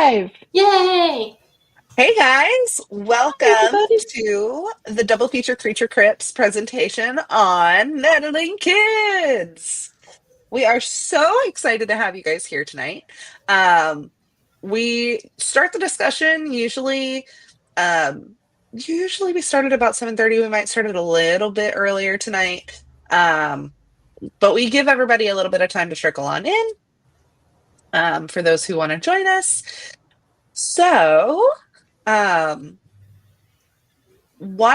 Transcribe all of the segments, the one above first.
live. Yay! Hey guys, welcome everybody. to the Double Feature Creature Crips presentation on Meddling Kids. We are so excited to have you guys here tonight. We start the discussion usually we start at about 7:30. We might start it a little bit earlier tonight. But we give everybody a little bit of time to trickle on in for those who want to join us. So, why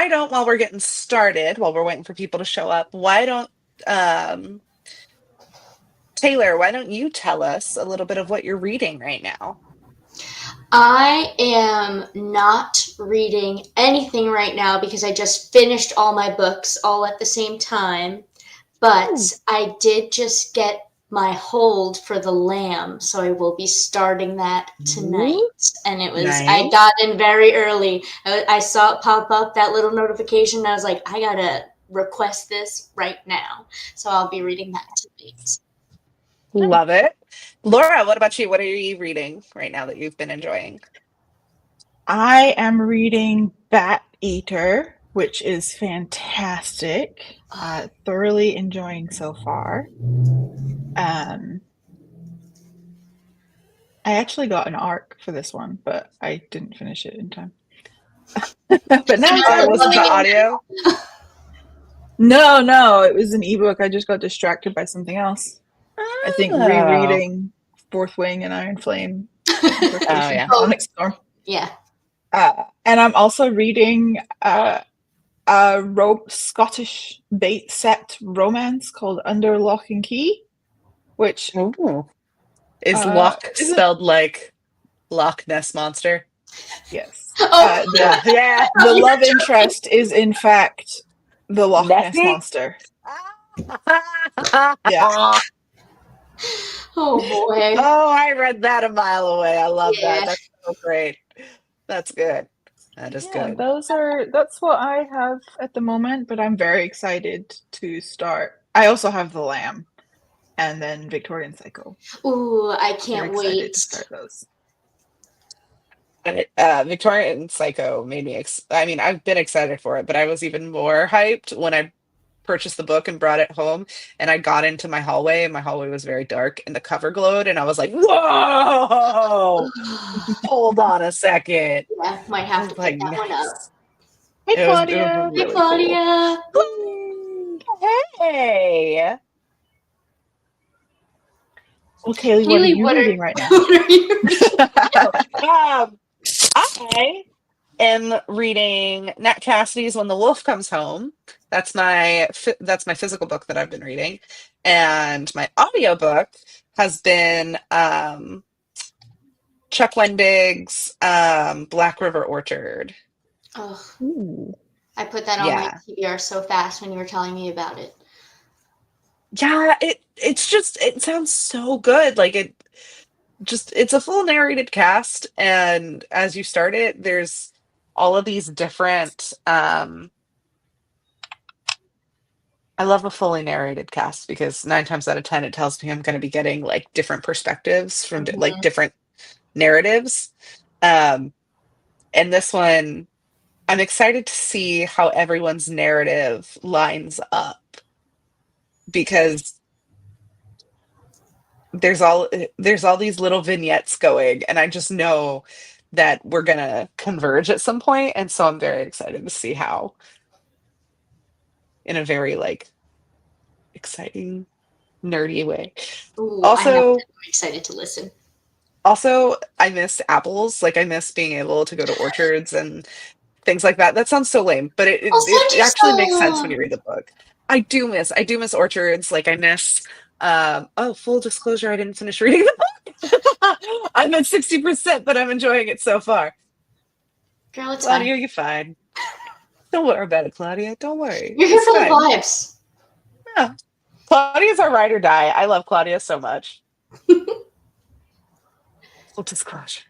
don't, while we're getting started, while we're waiting for people to show up, Taylor, why don't you tell us a little bit of what you're reading right now? I am not reading anything right now because I just finished all my books all at the same time. But I did just get my hold for The Lamb, so I will be starting that tonight. And it was, Nice. I got in very early. I saw it pop up, that little notification, and I was like, I gotta request this right now. So I'll be reading that tonight. Love it. Laura, what about you? What are you reading right now that you've been enjoying? I am reading Bat Eater, which is fantastic. Thoroughly enjoying so far. I actually got an ARC for this one, but I didn't finish it in time. But now I listen to audio. No, it was an ebook. I just got distracted by something else. I think rereading Fourth Wing and Iron Flame. Sonic Storm. Yeah. And I'm also reading a Scottish bait set romance called Under Lock and Key, which is Loch spelled like Loch Ness Monster? Yes. Yeah. The love interest is in fact the Loch Ness Monster. Yeah. Oh boy. Oh, I read that a mile away. I love that. That's so great. That's good. That is good. That's what I have at the moment, but I'm very excited to start. I also have The Lamb and then Victorian Psycho. Ooh, I can't wait to start those. Victorian Psycho made me I've been excited for it, but I was even more hyped when I purchased the book and brought it home, and I got into my hallway, and my hallway was very dark, and the cover glowed, and I was like, whoa, hold on a second. Yeah, might have to pick that one up. Hey, Claudia. Hey, Claudia. Hey. Well, Kaylee, what are you reading right now? I am reading Nat Cassidy's When the Wolf Comes Home. That's my physical book that I've been reading. And my audiobook has been Chuck Wendig's Black River Orchard. Oh, ooh. I put that on my TBR so fast when you were telling me about it. Yeah, it sounds so good. Like it's a full narrated cast, and as you start it, there's all of these different I love a fully narrated cast because 9 times out of 10 it tells me I'm going to be getting like different perspectives from like different narratives. And this one, I'm excited to see how everyone's narrative lines up, because there's all these little vignettes going, and I just know that we're gonna converge at some point, and so I'm very excited to see how, in a very like exciting, nerdy way. Ooh, Also, I'm excited to listen. Also, I miss apples. Like, I miss being able to go to orchards and things like that. That sounds so lame, but it actually makes sense when you read the book. I do miss orchards. Like, I miss full disclosure, I didn't finish reading the book. I'm at 60%, but I'm enjoying it so far. Girl, it's Claudia, fine. you're fine. Don't worry about it, Claudia. Don't worry. You're here for the vibes. Yeah. Claudia's our ride or die. I love Claudia so much. Full disclosure.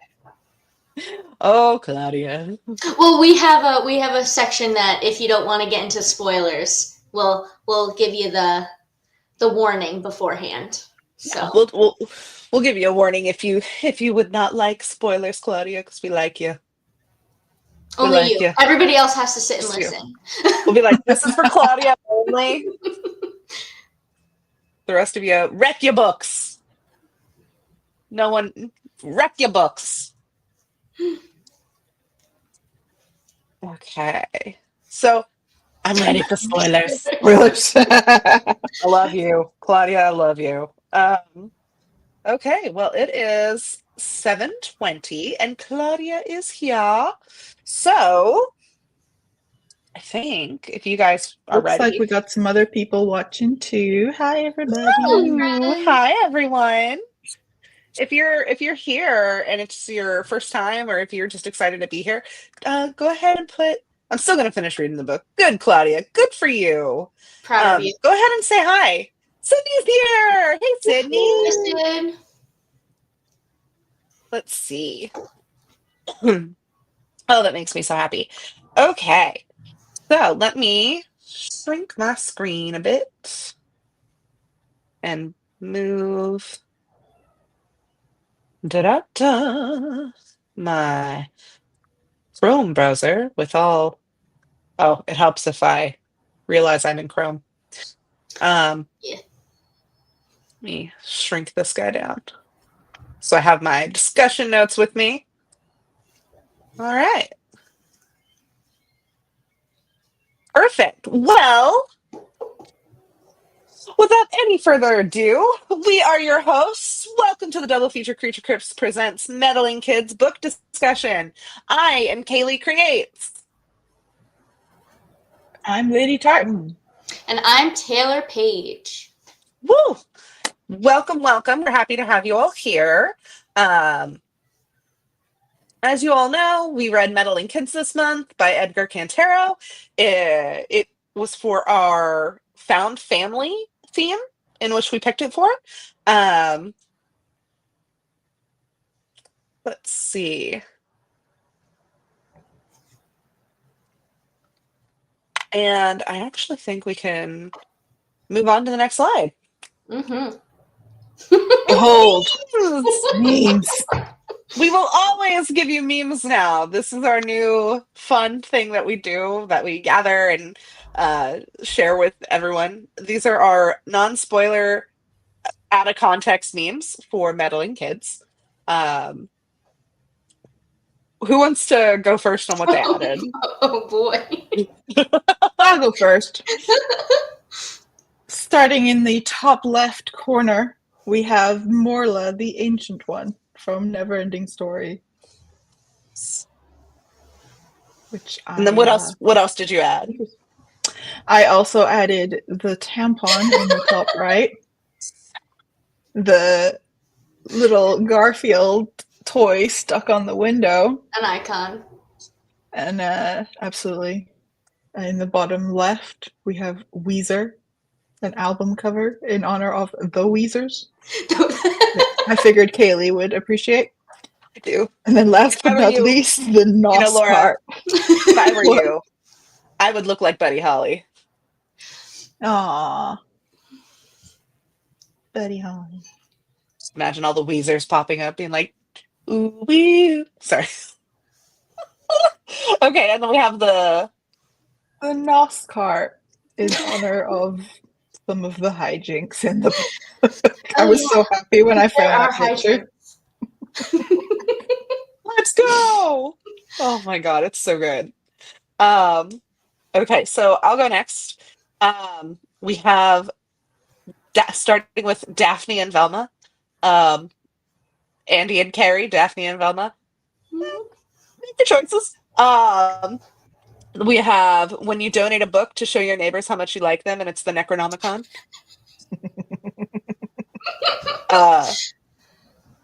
Oh, Claudia. Well, we have a section that if you don't want to get into spoilers, we'll give you the warning beforehand. So we'll give you a warning if you would not like spoilers, Claudia, because we like you. Only like you. Everybody else has to sit and listen. We'll be like, this is for Claudia only. The rest of you, wreck your books. No one, wreck your books. Okay. So, I'm ready for spoilers. Spoilers. I love you. Claudia, I love you. Okay, well, it is 7:20, and Claudia is here. So, I think if you guys are Looks ready. like we got some other people watching too. Hi, everybody. Hi, everyone. If you're here and it's your first time, or if you're just excited to be here, go ahead and put. I'm still going to finish reading the book. Good, Claudia. Good for you. Proud of you. Go ahead and say hi. Sydney's here. Hey, Sydney. Hi, Sid. Let's see. Oh, that makes me so happy. Okay. So let me shrink my screen a bit and move my Chrome browser with all. Oh, it helps if I realize I'm in Chrome. Yeah. Let me shrink this guy down. So I have my discussion notes with me. All right. Perfect. Well, without any further ado, we are your hosts. Welcome to the Double Feature Creature Crypts presents Meddling Kids book discussion. I am Kaylee Creates. I'm Lady Tartan. And I'm Taylor Page. Woo! Welcome. We're happy to have you all here. As you all know, we read Meddling Kids this month by Edgar Cantero. It was for our found family theme in which we picked it for. Let's see. And I actually think we can move on to the next slide. Mm-hmm. Behold, memes. We will always give you memes now. This is our new fun thing that we do, that we gather and share with everyone. These are our non-spoiler, out-of-context memes for Meddling Kids. Who wants to go first on what they added? Oh boy. I'll go first. Starting in the top left corner, we have Morla, the Ancient One from Neverending Story. And then what else did you add? I also added the tampon in the top right, the little Garfield toy stuck on the window. An icon. And absolutely. In the bottom left, we have Weezer, an album cover in honor of the Weezers. I figured Kaylee would appreciate. I do. And then last but not least, the NOS Laura, cart. If I were you, I would look like Buddy Holly. Aww. Buddy Holly. Imagine all the Weezers popping up being like, ooh, wee. Sorry. Okay, and then we have the NOS cart in honor of some of the hijinks in the book. I was so happy when I found that picture. Let's go! Oh my god, it's so good. Okay, so I'll go next. We have starting with Daphne and Velma. Andy and Carrie, Daphne and Velma. Make your choices. We have when you donate a book to show your neighbors how much you like them, and it's the Necronomicon.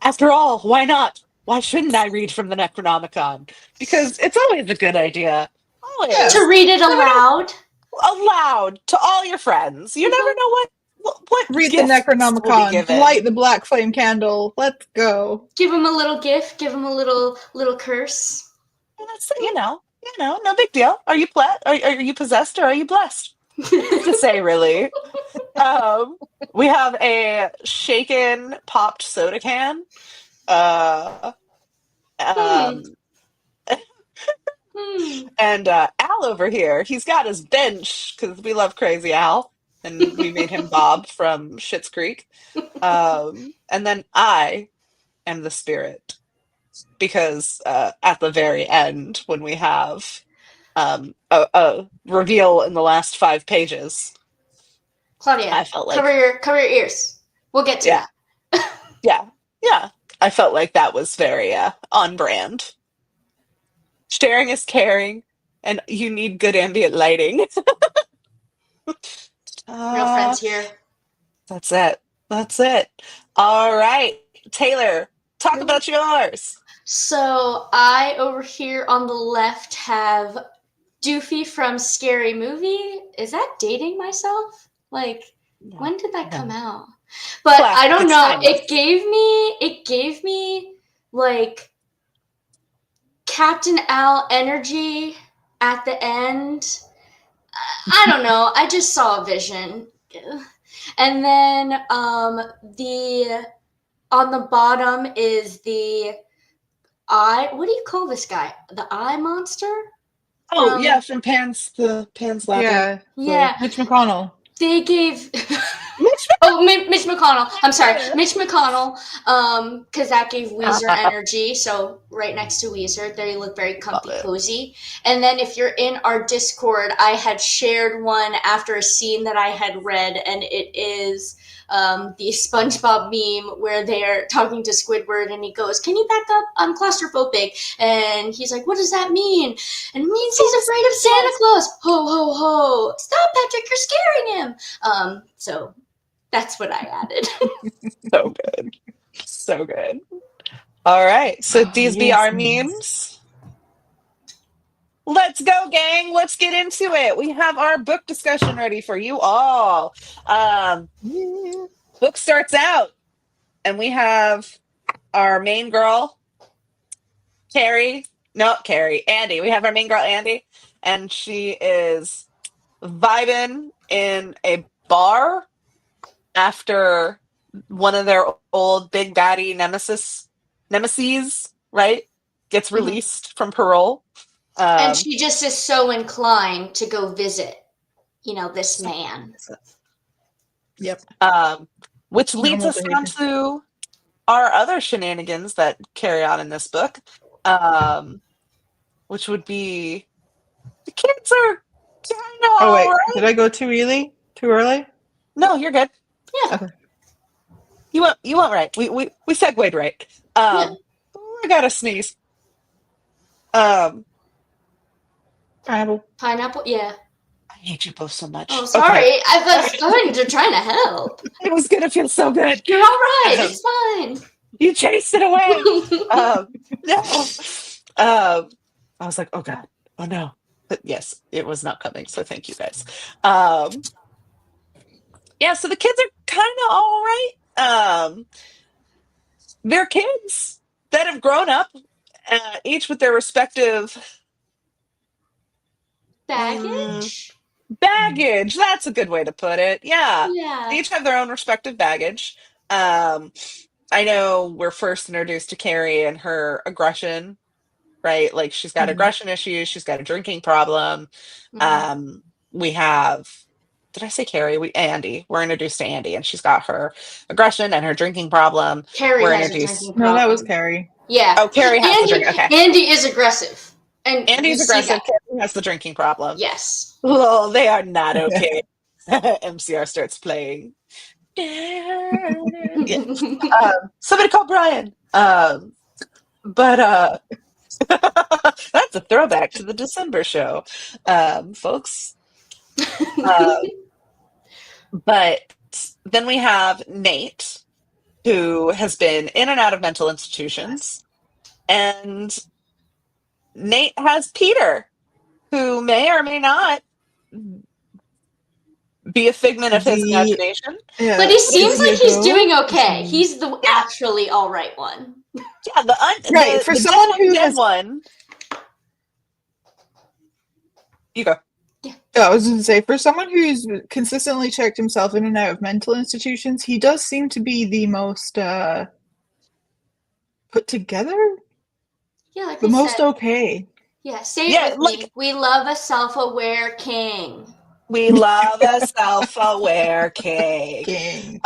After all, why not? Why shouldn't I read from the Necronomicon? Because it's always a good idea. Always. To read it aloud? Aloud to all your friends. You never know what read the Necronomicon, light the black flame candle. Let's go. Give him a little gift. Give him a little curse. And that's no big deal. Are you are you possessed or are you blessed? To say really. We have a shaken popped soda can. Uh, um, and Al over here, he's got his bench because we love Crazy Al, and we made him Bob from Schitt's Creek. And then I am the spirit because at the very end, when we have a reveal in the last 5 pages, Claudia, I felt like cover your ears. We'll get to yeah, that. yeah. I felt like that was very on brand. Sharing is caring, and you need good ambient lighting. Real friends here. That's it. That's it. All right, Taylor, talk about yours. So I over here on the left have Doofy from Scary Movie. Is that dating myself? Like, when did that come out? But Classic. I don't It's know. timeless. It gave me like Captain Al energy at the end. I don't know. I just saw a vision. And then the on the bottom is the eye. What do you call this guy? The eye monster? Oh, yeah, from Pan's Labyrinth. Yeah. Mitch McConnell. They gave Mitch Mitch McConnell. I'm sorry, Mitch McConnell. Because that gave Weezer energy. So right next to Weezer, they look very comfy, cozy. And then if you're in our Discord, I had shared one after a scene that I had read, and it is the SpongeBob meme where they're talking to Squidward, and he goes, "Can you back up? I'm claustrophobic." And he's like, "What does that mean?" And it means he's afraid of Santa Claus. Ho ho ho! Stop, Patrick! You're scaring him. So that's what I added. So good. So good. All right. So these be our memes. Let's go, gang. Let's get into it. We have our book discussion ready for you all. Book starts out, and we have our main girl, Andy. We have our main girl, Andy, and she is vibing in a bar after one of their old big baddie nemesis, right, gets released from parole. And she just is so inclined to go visit, this man. Yep. Which leads us on to our other shenanigans that carry on in this book, which would be the kids are kind of Oh wait, right. did I go too early? No, you're good. Yeah. Okay. You went right. We segued right. I gotta sneeze. Pineapple. Yeah. I hate you both so much. Oh, sorry. Okay. I was trying to help. It was gonna feel so good. You're all right. It's fine. You chased it away. No. I was like, oh God, oh no. But yes, it was not coming. So thank you guys. Yeah, so the kids are kind of all right. They're kids that have grown up, each with their respective baggage. Baggage. That's a good way to put it. Yeah. Yeah. They each have their own respective baggage. I know we're first introduced to Carrie and her aggression, right? Like she's got aggression issues. She's got a drinking problem. We have, did I say Carrie? Andy. We're introduced to Andy, and she's got her aggression and her drinking problem. Carrie we're has introduced. A drinking problem. No, that was Carrie. Yeah. Oh, Carrie has the drinking. Okay. Andy is aggressive. And Andy's aggressive. Carrie has the drinking problem. Yes. Oh, they are not okay. MCR starts playing. Yeah. Somebody call Brian. But that's a throwback to the December show, folks. But then we have Nate, who has been in and out of mental institutions, and Nate has Peter, who may or may not be a figment of his imagination. Yeah. But he seems like he's doing okay. He's the actually all right one. Yeah, for someone who has one. You go. Yeah. I was going to say, for someone who's consistently checked himself in and out of mental institutions, he does seem to be the most put together, Yeah, like the I most said. okay. Yeah, say it Yeah, with like me. We love a self-aware king. we love a self-aware king. King.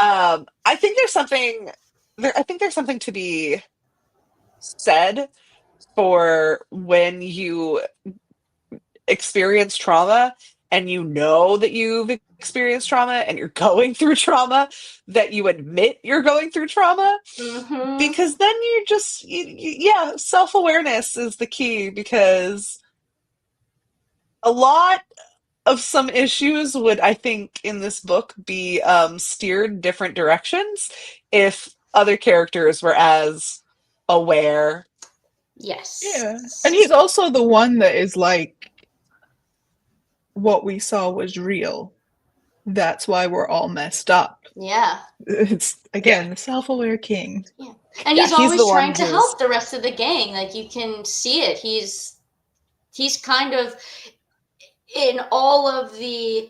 I think there's something there. I think there's something to be said for when you experience trauma and you know that you've experienced trauma and you're going through trauma, that you admit you're going through trauma, Mm-hmm. because then yeah, self-awareness is the key, because a lot of some issues would, I think, in this book be steered different directions if other characters were as aware. Yeah. And Yes. he's also the one that is like, what we saw was real. That's why we're all messed up. Yeah. It's, Yeah, again, the self aware king. Yeah. And yeah, he's he's the always one trying to who's. help the rest of the gang. Like you can see it. He's kind of in all of the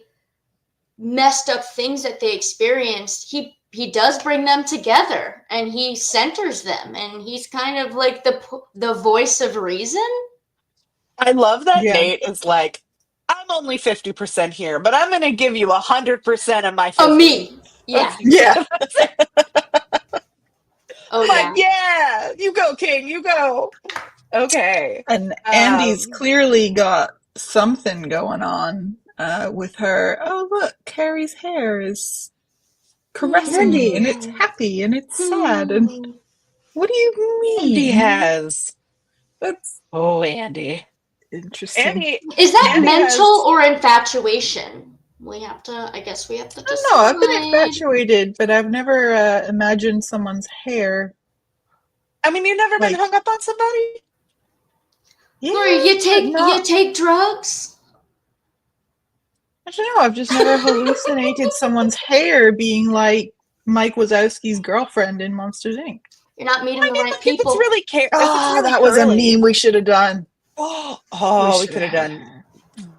messed up things that they experienced, he does bring them together and he centers them and he's kind of like the voice of reason. I love that Yeah. Nate is like, I'm only 50% here, but I'm going to give you 100% of my Oh, 50. me. Yeah. Yeah. Oh Like, yeah. yeah, you go, King, you go. Okay. And Andy's Um, clearly got something going on with her. Oh, look, Carrie's hair is caressing me, Andy, and it's happy, and it's sad. And Hmm. what do you Andy mean? has. That's Oh, Andy. interesting. Andy, Is that Andy mental has. or infatuation? I guess we have to I don't know. I've been decide. infatuated, but I've never imagined someone's hair I mean, you've never been like, hung up on somebody? Lori, yeah, but you not. take drugs? I don't know. I've just never hallucinated someone's hair being like Mike Wazowski's girlfriend in Monsters Inc. You're not meeting I the mean, right like, if it's people. really if it's Oh, really that was a meme curly. we should have done. We Oh, should have.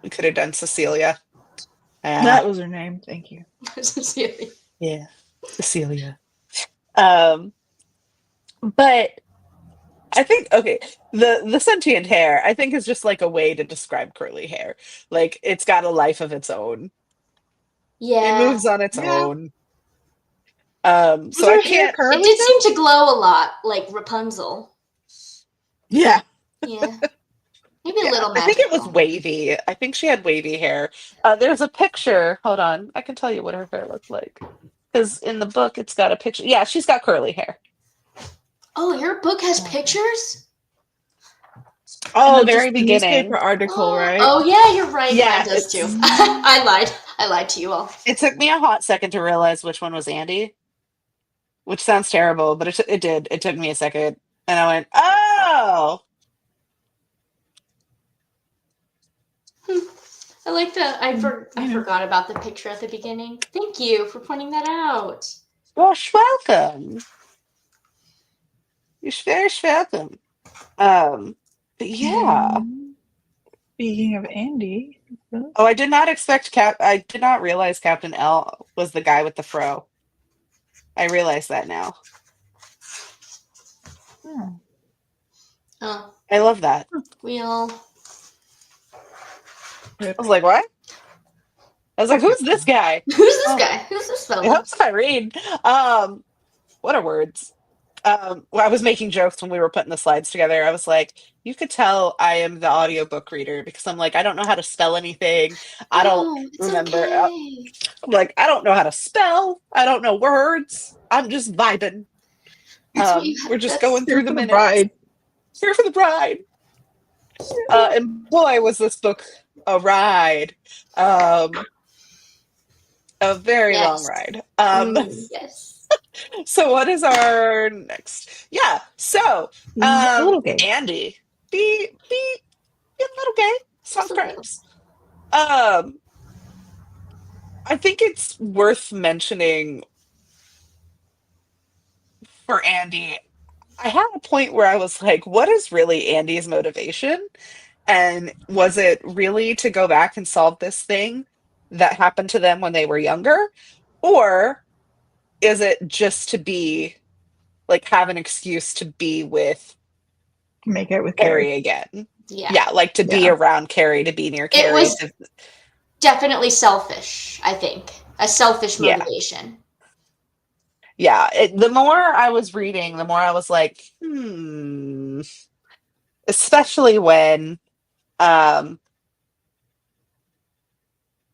we could have done Cecilia. That Ah, was her name. Thank you. Sincerely. yeah, Cecilia. Um, but I think, okay, the sentient hair, I think, is just like a way to describe curly hair. Like, it's got a life of its own. It Yeah. moves on its Yeah. own. Was So I her hair can't. It curly did seem though? to glow a lot, like Rapunzel. Yeah. Yeah. Maybe a Yeah, little I think it was magical. wavy. I think she had wavy hair. There's a picture. Hold on, I can tell you what her hair looked like. Because in the book, it's got a picture. Yeah, she's got curly hair. Oh, your book has pictures? In the Oh, very just the newspaper beginning. article, right? Oh, yeah, you're right. Mine Yeah, does too. it's. I lied. I lied to you all. It took me a hot second to realize which one was Andy, which sounds terrible, but it did. It took me a second, and I went, "Oh, I like that. I You know. forgot about the picture at the beginning. Thank you for pointing that out. gosh, welcome. You're very welcome." But yeah. Speaking of Andy, Oh, I did not expect Cap. I did not realize Captain L was the guy with the fro. I realize that now. oh, Oh, I love that. we all. I was like, what? I was like, who's this guy? Who's this Oh, guy? Who's this it fellow? helps if I read. What are words? Well, I was making jokes when we were putting the slides together. I was like, you could tell I am the audiobook reader because I'm like, I don't know how to spell anything. I don't Oh, it's remember. okay. I'm like, I don't know how to spell. I don't know words. I'm just vibing. That's what you. We're just That's going here through the for the minutes. bride. Here for the bride. And boy, was this book a ride. A very long yes. ride. Yes. So what is our next? Yeah. So, A little gay. Andy, be a little gay Just a little. sometimes. Um, I think it's worth mentioning for Andy. I had a point where I was like, what is really Andy's motivation? And was it really to go back and solve this thing that happened to them when they were younger? Or is it just to be like have an excuse to be with To make out with Carrie. Carrie again? Yeah. Yeah, like to be Yeah. around Carrie, to be near It Carrie. was definitely selfish, I think. A selfish Yeah. motivation. Yeah. The more I was reading, the more I was like, especially when um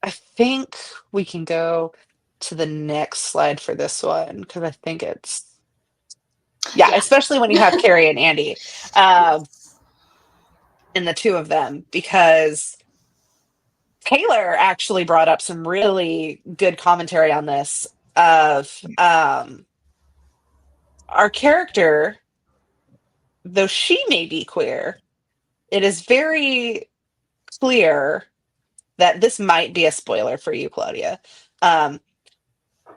I think we can go to the next slide for this one because I think it's yeah, Yeah. especially when you have Carrie and Andy, um, Yes. and the two of them, because Taylor actually brought up some really good commentary on this of our character, though she may be queer, it is very clear that this might be a spoiler for you, Claudia. Um,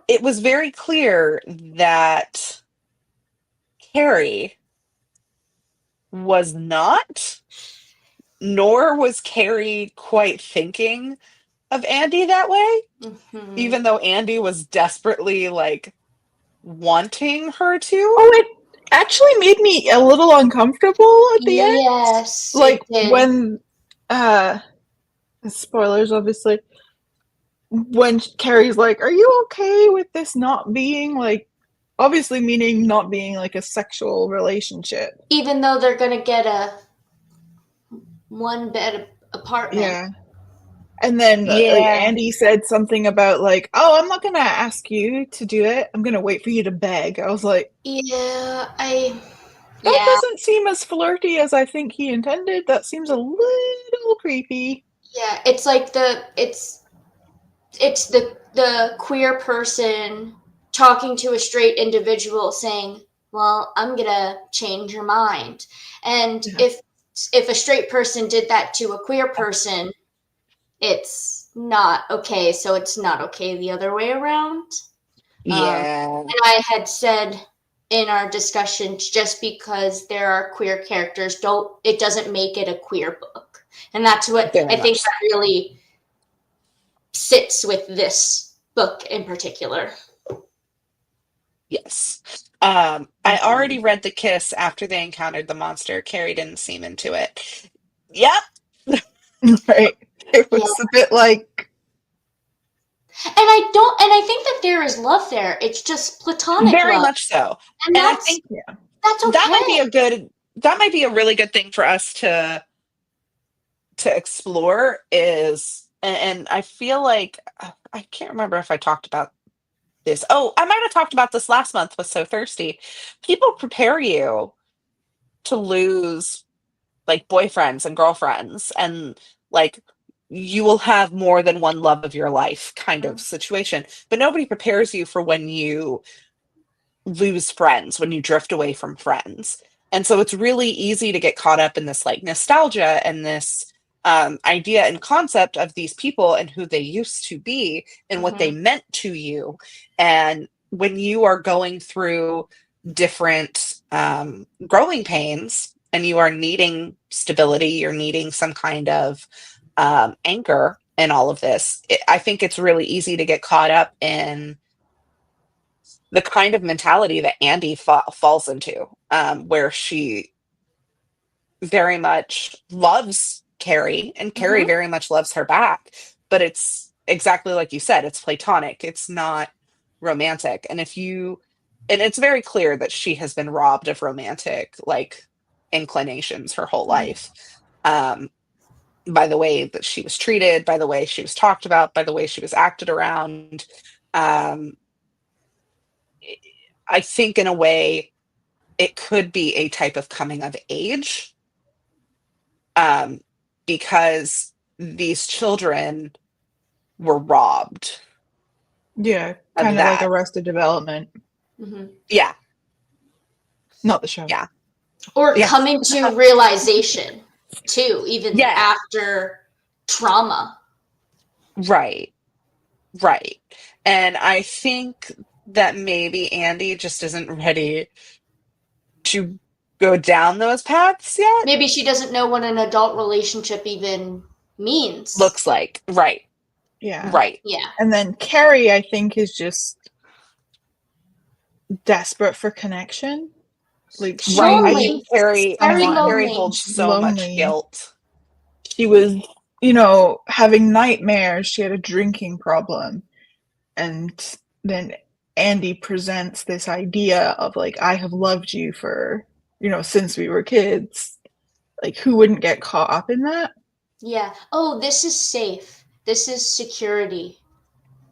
it was very clear that Carrie was not, nor was Carrie quite thinking of Andy that way, Hmm. even though Andy was desperately like wanting her to. Oh, it actually made me a little uncomfortable at the end. Yes, it Like did. when uh spoilers obviously, when Carrie's like, "Are you okay with this not being like," obviously meaning not being like a sexual relationship. Even though they're gonna get a one bed apartment. Yeah. And then like Yeah, Andy said something about like, "Oh, I'm not going to ask you to do it. I'm going to wait for you to beg." I was like, Yeah, I that yeah, doesn't seem as flirty as I think he intended. That seems a little creepy. yeah. It's like it's the queer person talking to a straight individual saying, "Well, I'm gonna change your mind." And Yeah. if a straight person did that to a queer person, it's not okay. So it's not okay the other way around. yeah, And I had said in our discussions, just because there are queer characters, don't it doesn't make it a queer book, and that's what very I think much so. that really sits with this book in particular. Yes. I already Definitely. read the kiss after they encountered the monster. Carrie didn't seem into it. Yep, Right. It Yeah, was a bit like, and I think that there is love there. It's just platonic very love, much so. and And I think yeah. that's that might be okay. a good, that might be a really good thing for us to explore is, and I feel like I can't remember if I talked about this. Oh, I might have talked about this last month with So Thirsty. People prepare you to lose like boyfriends and girlfriends, and like you will have more than one love of your life kind of situation, but nobody prepares you for when you lose friends, when you drift away from friends. And so it's really easy to get caught up in this like nostalgia and this idea and concept of these people and who they used to be and what they Mm-hmm. meant to you. And when you are going through different growing pains and you are needing stability, you're needing some kind of anchor in all of this, I think it's really easy to get caught up in the kind of mentality that Andy falls into, where she very much loves Carrie, and Carrie Mm-hmm. very much loves her back. But it's exactly like you said, it's platonic, it's not romantic. And it's very clear that she has been robbed of romantic, like, inclinations her whole life. Um, by the way that she was treated, by the way she was talked about, by the way she was acted around. Um, I think in a way it could be a type of coming of age, um, because these children were robbed Yeah, of kind of like that. Arrested Development, Mm-hmm. Yeah, not the show. yeah, Or yeah, coming to realization too, even yeah. after trauma. Right, right. And I think that maybe Andy just isn't ready to go down those paths yet. Maybe she doesn't know what an adult relationship even means. Looks like. Right. Yeah. Right. Yeah. And then Carrie, I think, is just desperate for connection. Like I think Carrie holds so much guilt. She was, having nightmares. She had a drinking problem. And then Andy presents this idea of like, I have loved you for, since we were kids. Like, who wouldn't get caught up in that? Yeah. Oh, this is safe. This is security.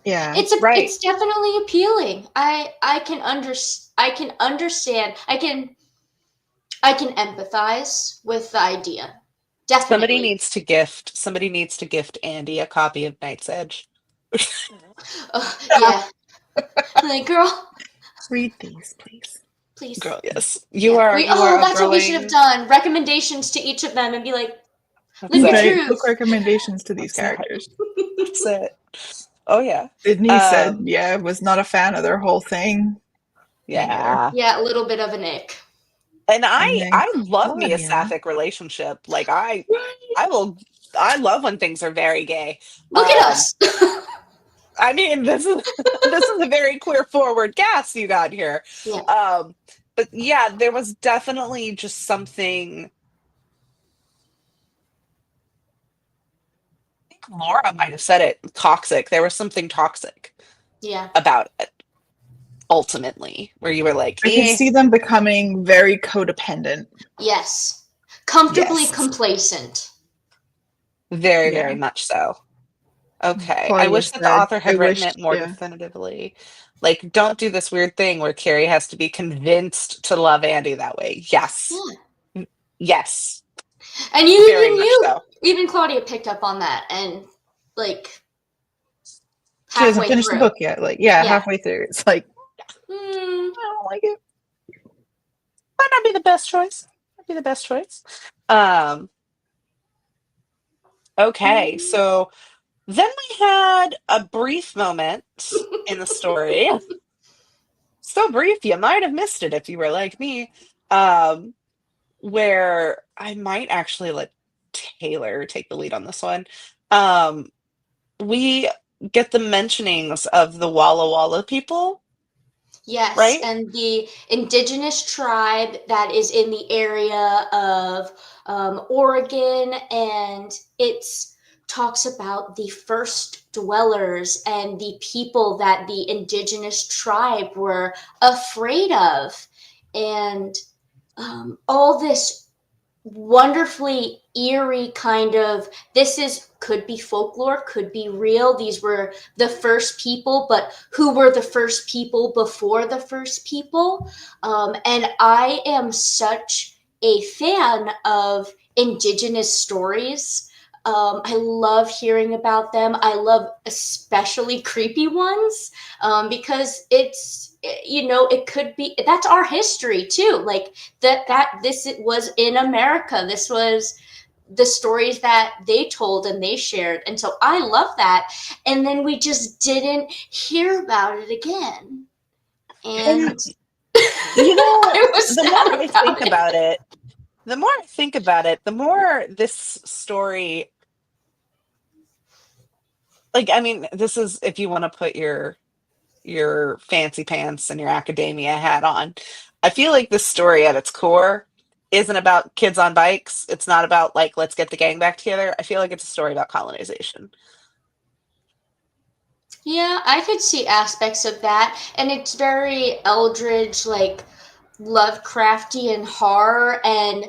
Yeah. It's definitely appealing. I can understand. I can empathize with the idea. Definitely. Somebody needs to gift Andy a copy of Night's Edge. Yeah. Like, girl, read these, please. Please. Girl, yes. You are that's what we should have done. Recommendations to each of them and be like, live your truth. Book recommendations to these characters. That's it. Oh, yeah. Sydney said, was not a fan of their whole thing. Yeah. Yeah, a little bit of an ick. And I love me a sapphic relationship. Like, I love when things are very gay. Look at us. I mean, this is a very queer forward cast you got here. Yeah. But yeah, there was definitely just something. I think Laura might have said it, toxic. There was something toxic. Yeah. About it. Ultimately, where you were like, I can see them becoming very codependent. Yes. Comfortably complacent. Very, very much so. Okay. I wish that the author had written it more definitively. Like, don't do this weird thing where Carrie has to be convinced to love Andy that way. Yes. Yeah. Yes. And even Claudia picked up on that, and like she hasn't finished the book yet. Like, halfway through, it's like, I don't like it. Might not be the best choice. Okay, so then we had a brief moment in the story. So brief, you might have missed it if you were like me. Where I might actually let Taylor take the lead on this one. We get the mentionings of the Walla Walla people. Yes, right? And the indigenous tribe that is in the area of Oregon, and it talks about the first dwellers and the people that the indigenous tribe were afraid of, and all this wonderfully eerie kind of, could be folklore, could be real. These were the first people, but who were the first people before the first people? And I am such a fan of indigenous stories. I love hearing about them. I love especially creepy ones, because it could be, that's our history too. Like this was in America. This was the stories that they told and they shared. And so I love that. And then we just didn't hear about it again. And the more I think about it, the more this story, like, I mean, this is, if you want to put your fancy pants and your academia hat on, I feel like this story at its core isn't about kids on bikes. It's not about, like, let's get the gang back together. I feel like it's a story about colonization. Yeah, I could see aspects of that. And it's very Eldridge, like Lovecraftian horror. And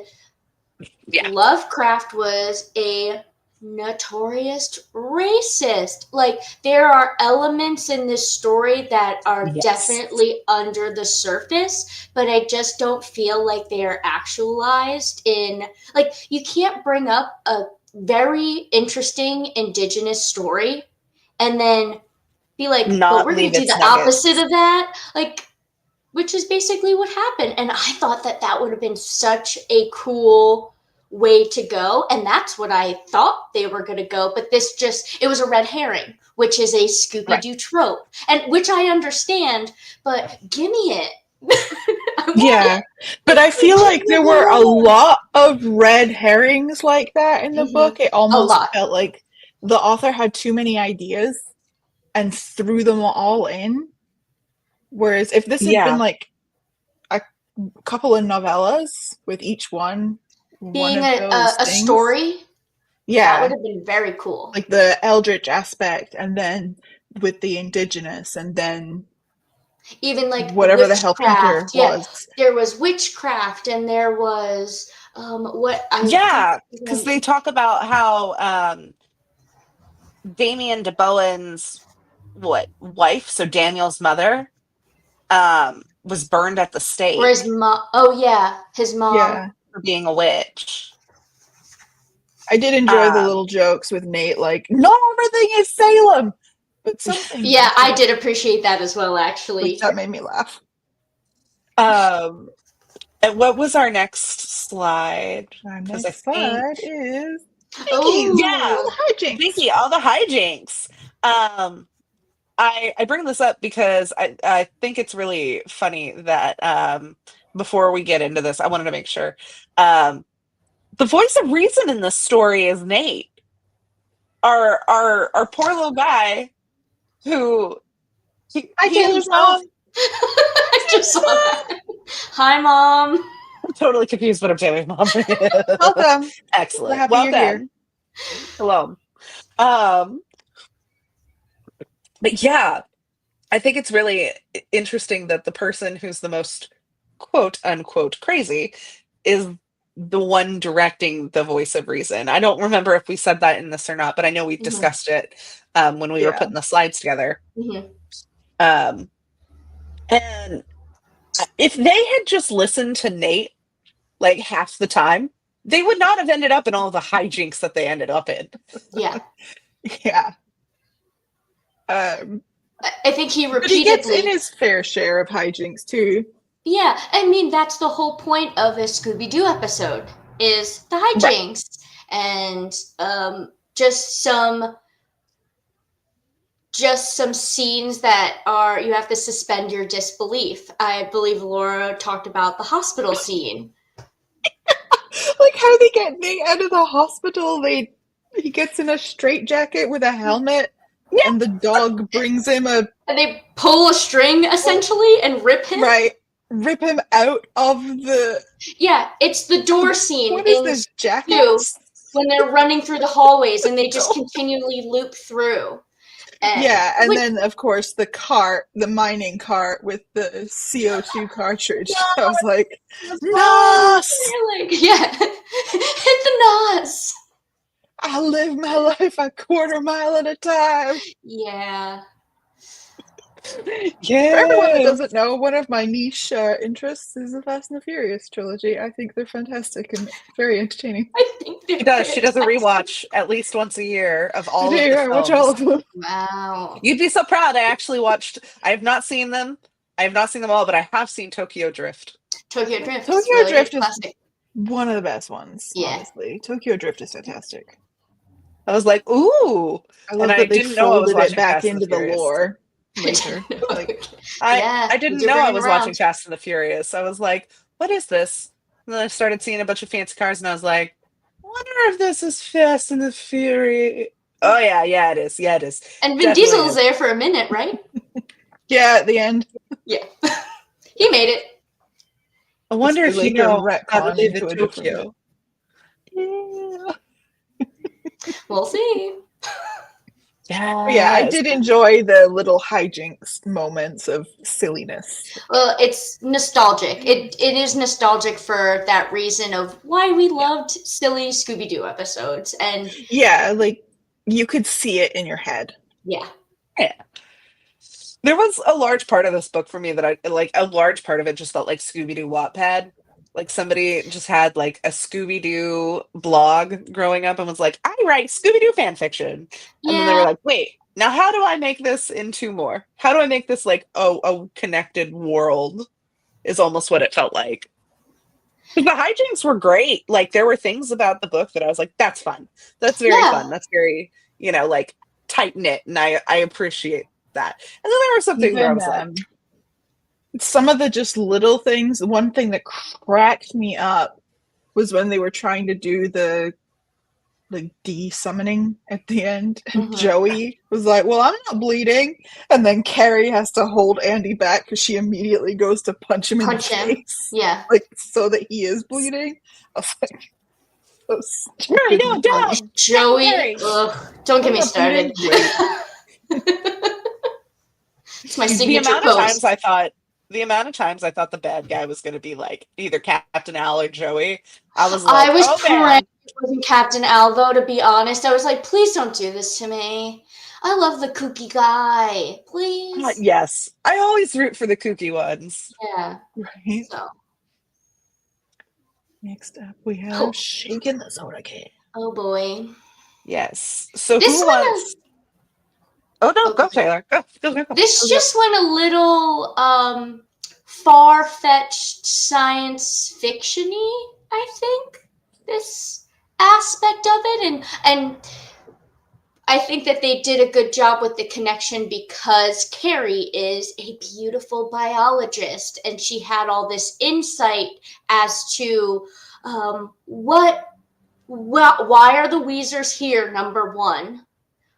Lovecraft was a notorious racist. Like, there are elements in this story that are definitely under the surface, but I just don't feel like they are actualized in, like, you can't bring up a very interesting indigenous story and then be like, but we're going to do the opposite of that. Like, which is basically what happened. And I thought that would have been such a cool way to go, and that's what I thought they were going to go, but it was a red herring, which is a Scooby-Doo trope, and which I understand, but give me it. Yeah, but I feel like there were a lot of red herrings like that in the book. It almost felt like the author had too many ideas and threw them all in. Whereas if this had been like a couple of novellas with each one being of those a things, story, yeah, that would have been very cool. like the eldritch aspect, and then with the indigenous, and then even like whatever the Hell Painter was. There was witchcraft, and there was because they talk about how Damien DeBowen's wife, so Daniel's mother, was burned at the stake. Or his mom. Oh yeah, his mom for being a witch. I did enjoy the little jokes with Nate, like, not everything is Salem, but something. Yeah, I did appreciate that as well, actually. That made me laugh. And what was our next slide? Our next slide is Pinky. All the hijinks. Pinky, all the hijinks. I bring this up because I think it's really funny that before we get into this, I wanted to make sure the voice of reason in this story is Nate, our poor little guy who Hi Taylor's mom. I just saw that. Hi mom. I'm totally confused what I'm Taylor's mom is. Welcome. Excellent. Happy Welcome. You're here. Hello. But yeah, I think it's really interesting that the person who's the most quote unquote crazy is the one directing the voice of reason. I don't remember if we said that in this or not, but I know we discussed it when we were putting the slides together. And if they had just listened to Nate like half the time, they would not have ended up in all the hijinks that they ended up in. Yeah. Yeah. I think he repeatedly... But he gets in his fair share of hijinks, too. Yeah, I mean, that's the whole point of a Scooby-Doo episode, is the hijinks. Right. And just some scenes that are, you have to suspend your disbelief. I believe Laura talked about the hospital scene. Like how they get Nate out of the hospital, he gets in a straitjacket with a helmet. Yeah. And the dog brings him and they pull a string, essentially, and rip him? Right. Rip him out of the... Yeah, it's the door scene. What is this, Jackass? When they're running through the hallways and they just continually loop through. And then, of course, the mining cart with the CO2 cartridge. I was like, NOS! Yeah, hit the NOS! I live my life a quarter mile at a time. Yeah. Yeah. For everyone that doesn't know, one of my niche interests is the Fast and the Furious trilogy. I think they're fantastic and very entertaining. I think she does. She does a rewatch at least once a year of all of the films. I watch all of them. Wow. You'd be so proud. I actually watched. I have not seen them. I have not seen them all, but I have seen Tokyo Drift. Tokyo Drift is one of the best ones. Yeah. Honestly, Tokyo Drift is fantastic. I was like, ooh! I love that they folded it back into the lore later. Like, I didn't know I was watching Fast and the Furious. I was like, what is this? And then I started seeing a bunch of fancy cars, and I was like, I wonder if this is Fast and the Furious. Oh yeah, it is. Yeah, it is. And Vin Diesel's there for a minute, right? Yeah, at the end. Yeah, he made it. I wonder if you know how to live in Tokyo. Yeah. We'll see. Yeah, I did enjoy the little hijinks moments of silliness. Well, it's nostalgic. It is nostalgic for that reason of why we loved silly Scooby-Doo episodes. And yeah, like you could see it in your head. Yeah. There was a large part of this book for me that a large part of it just felt like Scooby-Doo Wattpad. Like somebody just had like a Scooby-Doo blog growing up and was like, I write Scooby-Doo fan fiction. And then they were like, wait, now how do I make this into more? How do I make this like a connected world is almost what it felt like. The hijinks were great. Like there were things about the book that I was like, that's fun. That's very fun. That's very, like tight knit. And I appreciate that. And then there was something where I was like, some of the just little things. One thing that cracked me up was when they were trying to do the de-summoning at the end. And Joey was like, well, I'm not bleeding. And then Carrie has to hold Andy back because she immediately goes to punch him in the face. Yeah. Like, so that he is bleeding. I was like, Carrie, no, don't! Joey, don't get me started. It's my signature pose. The amount of times I thought the bad guy was going to be like either Captain Al or Joey, I was praying it wasn't Captain Al, though, to be honest. I was like, please don't do this to me. I love the kooky guy. Please. Yes. I always root for the kooky ones. Yeah. Right. So. Next up, we have Shaking the Soda Can. Oh, boy. Yes. So who wants... Oh, no, go, Taylor. Go. This just went a little far-fetched science fiction-y, I think, this aspect of it. And I think that they did a good job with the connection because Carrie is a beautiful biologist, and she had all this insight as to why are the Weezers here, number one,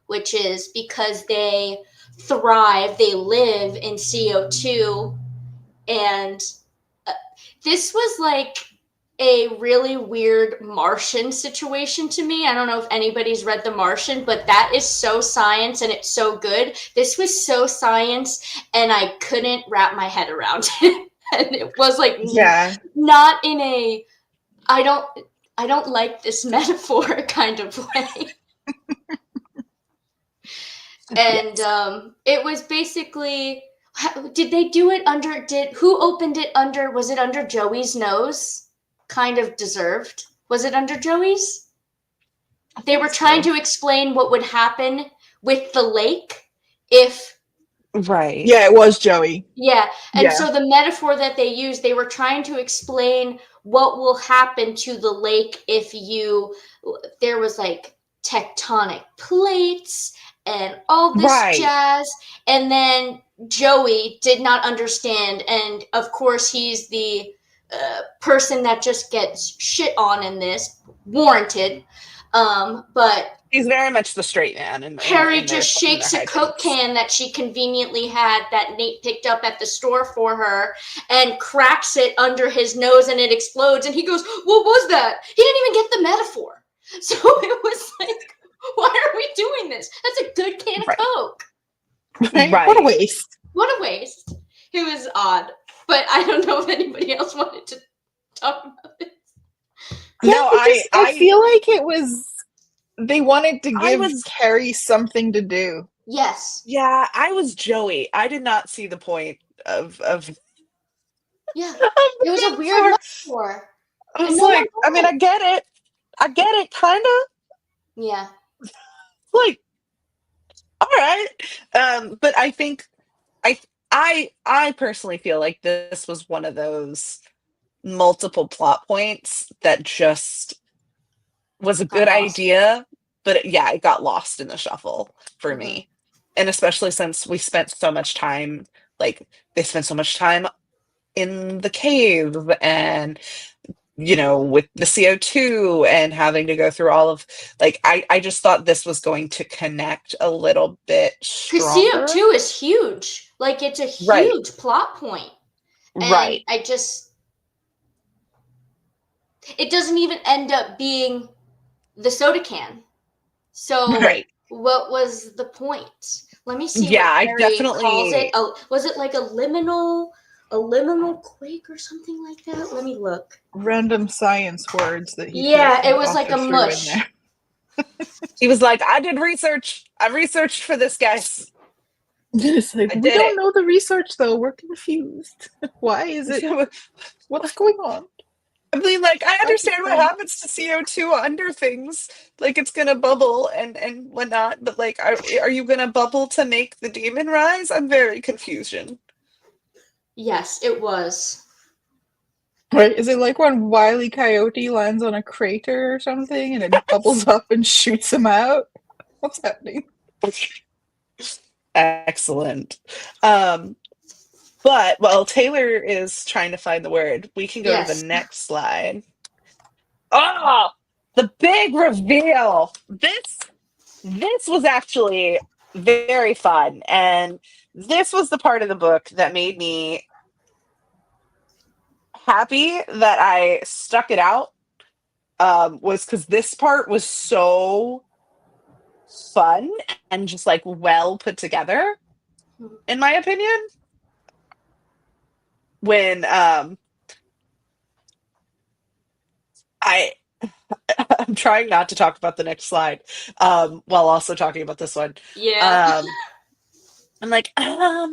which is because they thrive, they live in CO2. And this was like a really weird Martian situation to me. I don't know if anybody's read The Martian, but that is so science and it's so good. This was so science and I couldn't wrap my head around it. And it was like, not in a, I don't like this metaphor kind of way. And it was basically, did they do it under, who opened it under, was it under Joey's nose? Kind of deserved. Was it under Joey's? They were trying to explain what would happen with the lake if... Right. Yeah, it was Joey. Yeah, and so the metaphor that they used, they were trying to explain what will happen to the lake if there was like tectonic plates and all this jazz, and then Joey did not understand, and of course he's the person that just gets shit on in this, warranted, but he's very much the straight man. Carrie just shakes a Coke can that she conveniently had that Nate picked up at the store for her and cracks it under his nose and it explodes, and he goes, what was that? He didn't even get the metaphor. So it was like, why are we doing this? That's a good can of Coke. Right. What a waste. What a waste. It was odd. But I don't know if anybody else wanted to talk about this. No, I feel like it was, they wanted to give Carrie something to do. Yes. Yeah, I was Joey. I did not see the point of yeah, it was a weird metaphor. I was like, I mean, I get it, kind of. Yeah. Like, all right. But I think I personally feel like this was one of those multiple plot points that just was a good idea, but it got lost in the shuffle for me. And especially since we spent so much time, like they spent so much time in the cave and with the CO2 and having to go through all of, like, I just thought this was going to connect a little bit stronger. Because CO2 is huge. Like, it's a huge plot point. And it doesn't even end up being the soda can. So what was the point? Let me see what Harry calls it. Was it like a liminal quake or something like that? Let me look. Random science words that he it was like a mush. He was like, I did research. I researched for this, guys. It's like, we don't know the research though. We're confused. Why is it? What's going on? I mean, like, I understand what happens to CO2 under things. Like, it's gonna bubble and whatnot. But like, are you gonna bubble to make the demon rise? I'm very confusion. Yes, it was. Right? Is it like when Wile E. Coyote lands on a crater or something and it bubbles up and shoots him out? What's happening? Excellent. But while Taylor is trying to find the word, we can go to the Yes. next slide. Oh, the big reveal. This was actually very fun, and this was the part of the book that made me happy that I stuck it out. Was because this part was so fun and just like well put together, in my opinion. When I I'm trying not to talk about the next slide, while also talking about this one. Yeah. I'm like, if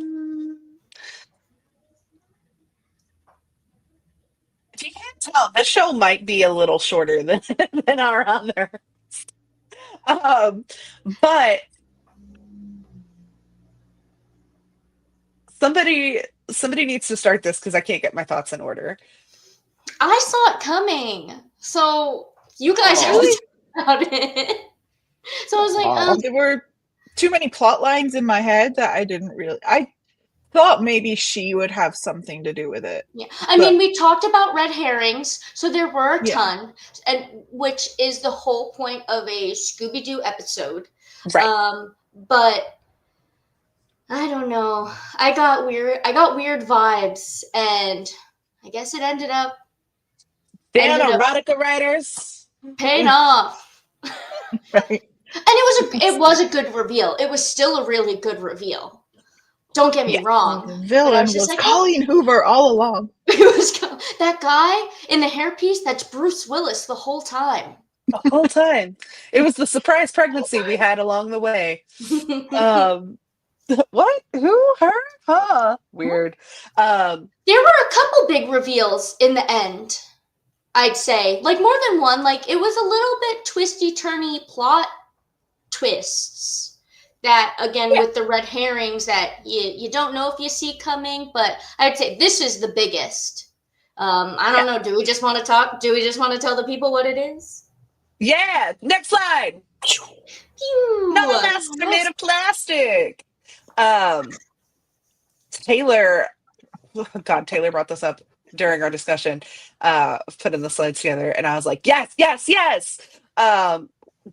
you can't tell, this show might be a little shorter than than our other. Um, but somebody needs to start this because I can't get my thoughts in order. I saw it coming. So you guys have to Really? talk about it. So I was like, There were too many plot lines in my head that I didn't really. I thought maybe she would have something to do with it. yeah. I mean, we talked about red herrings, so there were a Yeah. ton, and which is the whole point of a Scooby-Doo episode. Right. But I don't know. I got weird vibes, and I guess it ended up Damn erotica writers. paying off. Right. And it was a good reveal. It was still a really good reveal. Don't get me wrong. The villain was like, Colleen Hoover all along. It was that guy in the hairpiece. That's Bruce Willis the whole time. The whole time. It was the surprise pregnancy we had along the way. What? Who? Her? Huh? Weird. There were a couple big reveals in the end. I'd say, like, more than one. Like, it was a little bit twisty-turny plot twists that, again, with the red herrings that you don't know if you see coming, but I'd say this is the biggest. I don't know. Do we just want to talk? Do we just want to tell the people what it is? Yeah. Next slide. Pew. No master made of plastic. Taylor brought this up during our discussion of putting the slides together, and I was like, yes.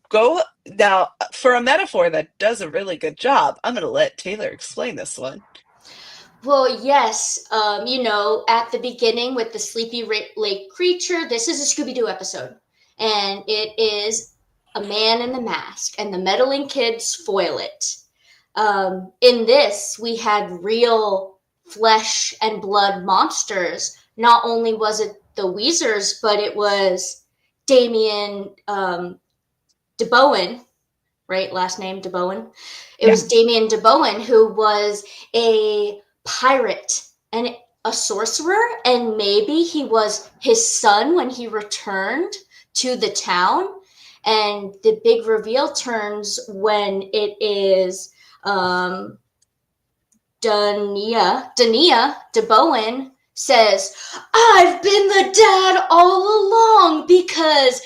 Go now for a metaphor that does a really good job. I'm going to let Taylor explain this one. Well, yes. At the beginning with the Sleepy Lake creature, this is a Scooby-Doo episode, and it is a man in the mask, and the Meddling Kids foil it. In this, we had real flesh and blood monsters. Not only was it the Weezers, but it was Damien DeBowen, right? Last name DeBowen. It was Damien DeBowen, who was a pirate and a sorcerer, and maybe he was his son when he returned to the town. And the big reveal turns when it is Dania DeBowen says, "I've been the dad all along because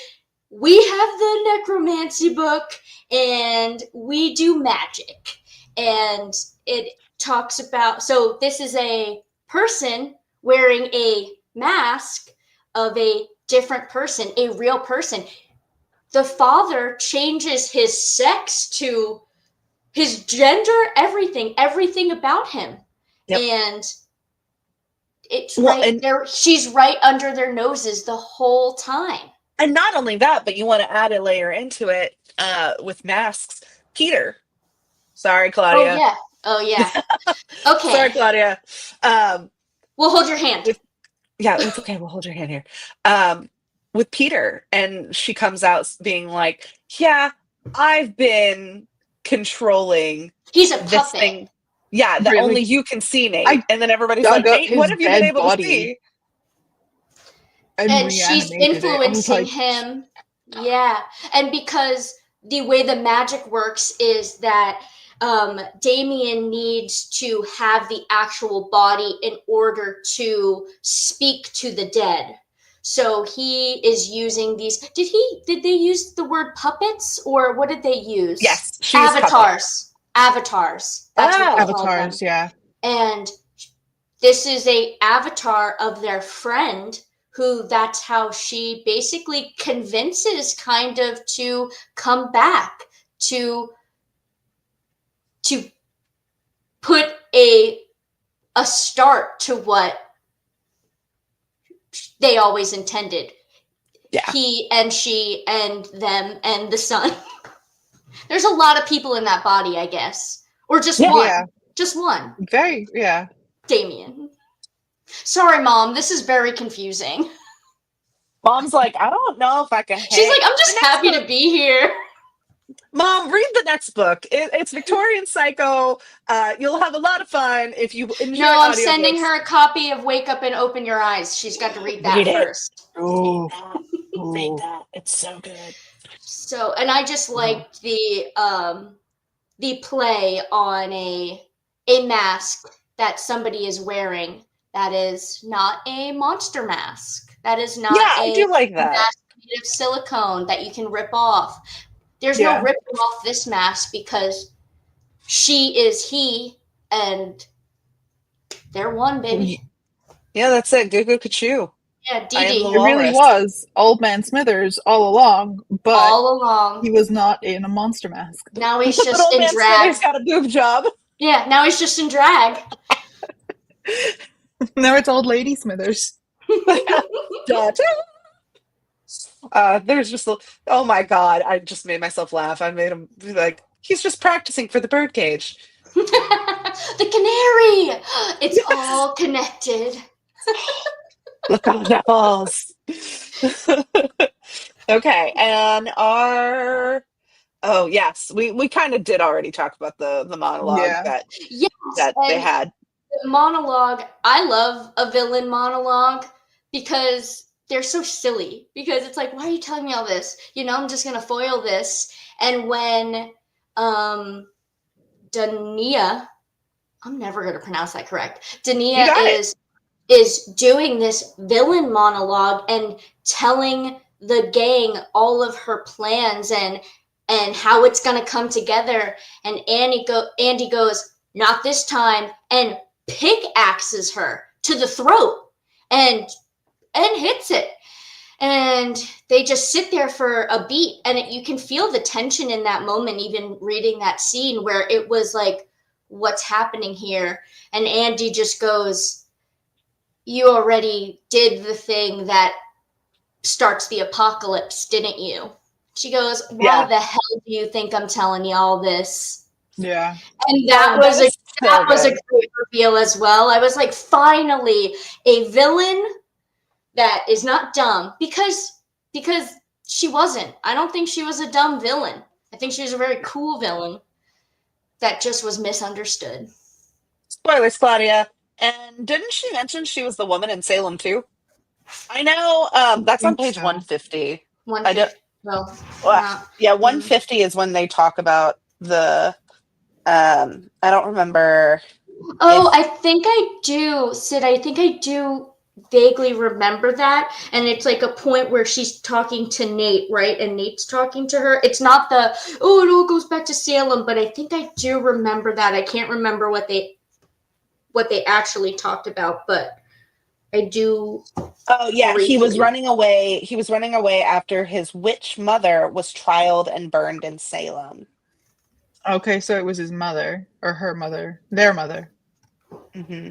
we have the necromancy book and we do magic." And it talks about, so this is a person wearing a mask of a different person, a real person. The father changes his sex to his gender, everything about him. Yep. And it's right there. She's right under their noses the whole time. And not only that, but you want to add a layer into it with masks. Peter. Sorry, Claudia. Oh, yeah. Okay. Sorry, Claudia. We'll hold your hand. It's okay. We'll hold your hand here. With Peter, and she comes out being like, yeah, I've been controlling He's a this puppet. thing. Yeah, that only you can see, Nate. And then everybody's like, Nate, what have you been able to see? And she's influencing him. Yeah. And because the way the magic works is that Damien needs to have the actual body in order to speak to the dead. So he is using these. Did they use the word puppets, or what did they use? Yes. Avatars. Avatars. That's what Avatars, yeah. And this is a avatar of their friend who that's how she basically convinces kind of to come back to put a start to what they always intended. Yeah. He and she and them and the son. There's a lot of people in that body, I guess. Or just one. Yeah. Just one. Very, yeah. Damien. Sorry, Mom. This is very confusing. Mom's like, I don't know if I can. She's like, I'm just happy to be here. Mom, read the next book. It's Victorian Psycho. You'll have a lot of fun if you enjoy. No, I'm sending her a copy of Wake Up and Open Your Eyes. She's got to read that first. Oh, read that. It's so good. So, and I just liked the play on a mask that somebody is wearing that is not a monster mask. That is not I do like that. mask made of silicone that you can rip off. There's no ripping off this mask because she is he and they're one, baby. Yeah, that's it. Goo Kachu. Yeah, Dee. It really was Old Man Smithers all along, but he was not in a monster mask. Now he's just Old in Man drag. Smithers got a boob job. Yeah, now he's just in drag. Now it's Old Lady Smithers. There's just oh my god, I just made myself laugh. I made him like he's just practicing for the birdcage. The canary. It's all connected. Look on that balls. Okay, and yes, we kind of did already talk about the monologue that they had. The monologue, I love a villain monologue because they're so silly. Because it's like, why are you telling me all this? I'm just gonna foil this. And when Dania, I'm never gonna pronounce that correct. Dania is doing this villain monologue and telling the gang all of her plans and how it's gonna come together. And Andy goes, not this time, and pickaxes her to the throat and hits it. And they just sit there for a beat, and you can feel the tension in that moment, even reading that scene where it was like, what's happening here? And Andy just goes, you already did the thing that starts the apocalypse, didn't you? She goes, why the hell do you think I'm telling you all this? Yeah. And that was a great reveal as well. I was like, finally, a villain that is not dumb because she wasn't. I don't think she was a dumb villain. I think she was a very cool villain that just was misunderstood. Spoilers, Claudia. And didn't she mention she was the woman in Salem too? I know that's on page 150. 150. 150 is when they talk about the I don't remember. Oh, I think I do, Sid. I think I do vaguely remember that. And it's like a point where she's talking to Nate, right? And Nate's talking to her. It's not it all goes back to Salem, but I think I do remember that. I can't remember what they actually talked about, but I do. Oh yeah, he was running away. He was running away after his witch mother was trialed and burned in Salem. Okay, so it was his mother or her mother, their mother. Mm-hmm.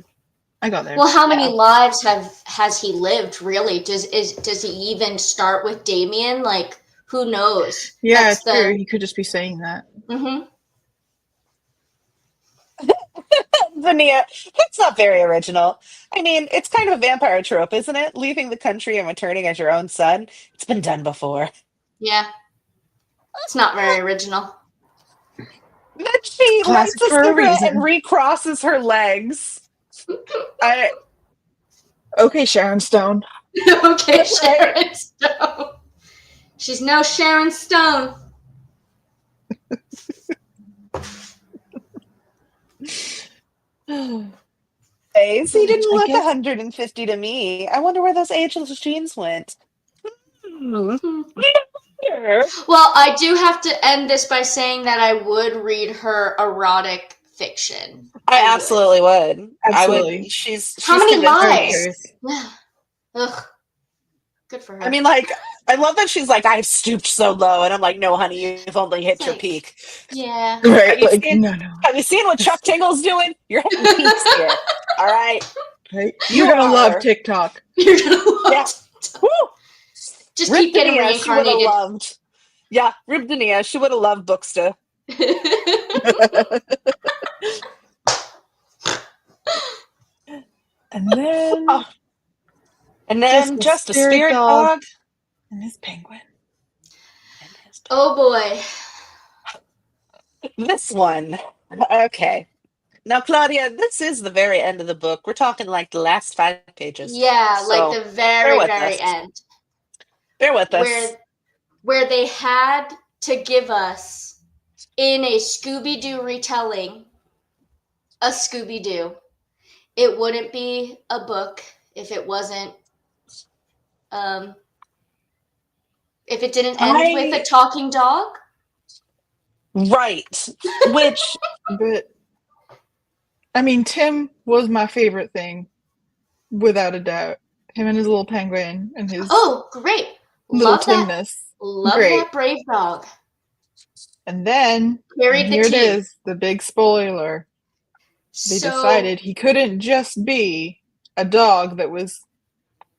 I got there. Well, how many lives has he lived? Really? Does he even start with Damien? Like, who knows? Yeah, it's true. He could just be saying that. Mm-hmm. Vania, it's not very original. I mean, it's kind of a vampire trope, isn't it? Leaving the country and returning as your own son. It's been done before. Yeah, it's not very original. Then she lights a cigarette and recrosses her legs. Okay, Sharon Stone. Okay, Sharon Stone. She's no Sharon Stone. Hey, so he didn't look 150 to me. I wonder where those ageless jeans went. Well, I do have to end this by saying that I would read her erotic fiction. I absolutely would. Absolutely. I would. She's How many convincing me. lies? Ugh. Good for her. I mean, like, I love that she's like, I've stooped so low, and I'm like, no, honey, you've only hit your Like, peak. yeah. Right, like, no. Have you seen what Chuck Tingle's doing? You're hitting peaks here. All right. Right? You're gonna love TikTok. You're gonna love Yeah. Woo! Just keep getting Ribdania, she would have reincarnated. loved. Yeah, Ribdania, she would have loved Booksta. And then just a spirit dog. And his penguin. Oh boy. This one. Okay. Now, Claudia, this is the very end of the book. We're talking like the last 5 pages. Yeah, So, like the very, very end. Bear with us. Where they had to give us, in a Scooby-Doo retelling, a Scooby-Doo. It wouldn't be a book if it wasn't, if it didn't end with a talking dog. Right. Which... But, I mean, Tim was my favorite thing, without a doubt. Him and his little penguin and his... Oh, great. Little Love Timness. Love that brave dog. And then, here it is, the big spoiler. They decided he couldn't just be a dog that was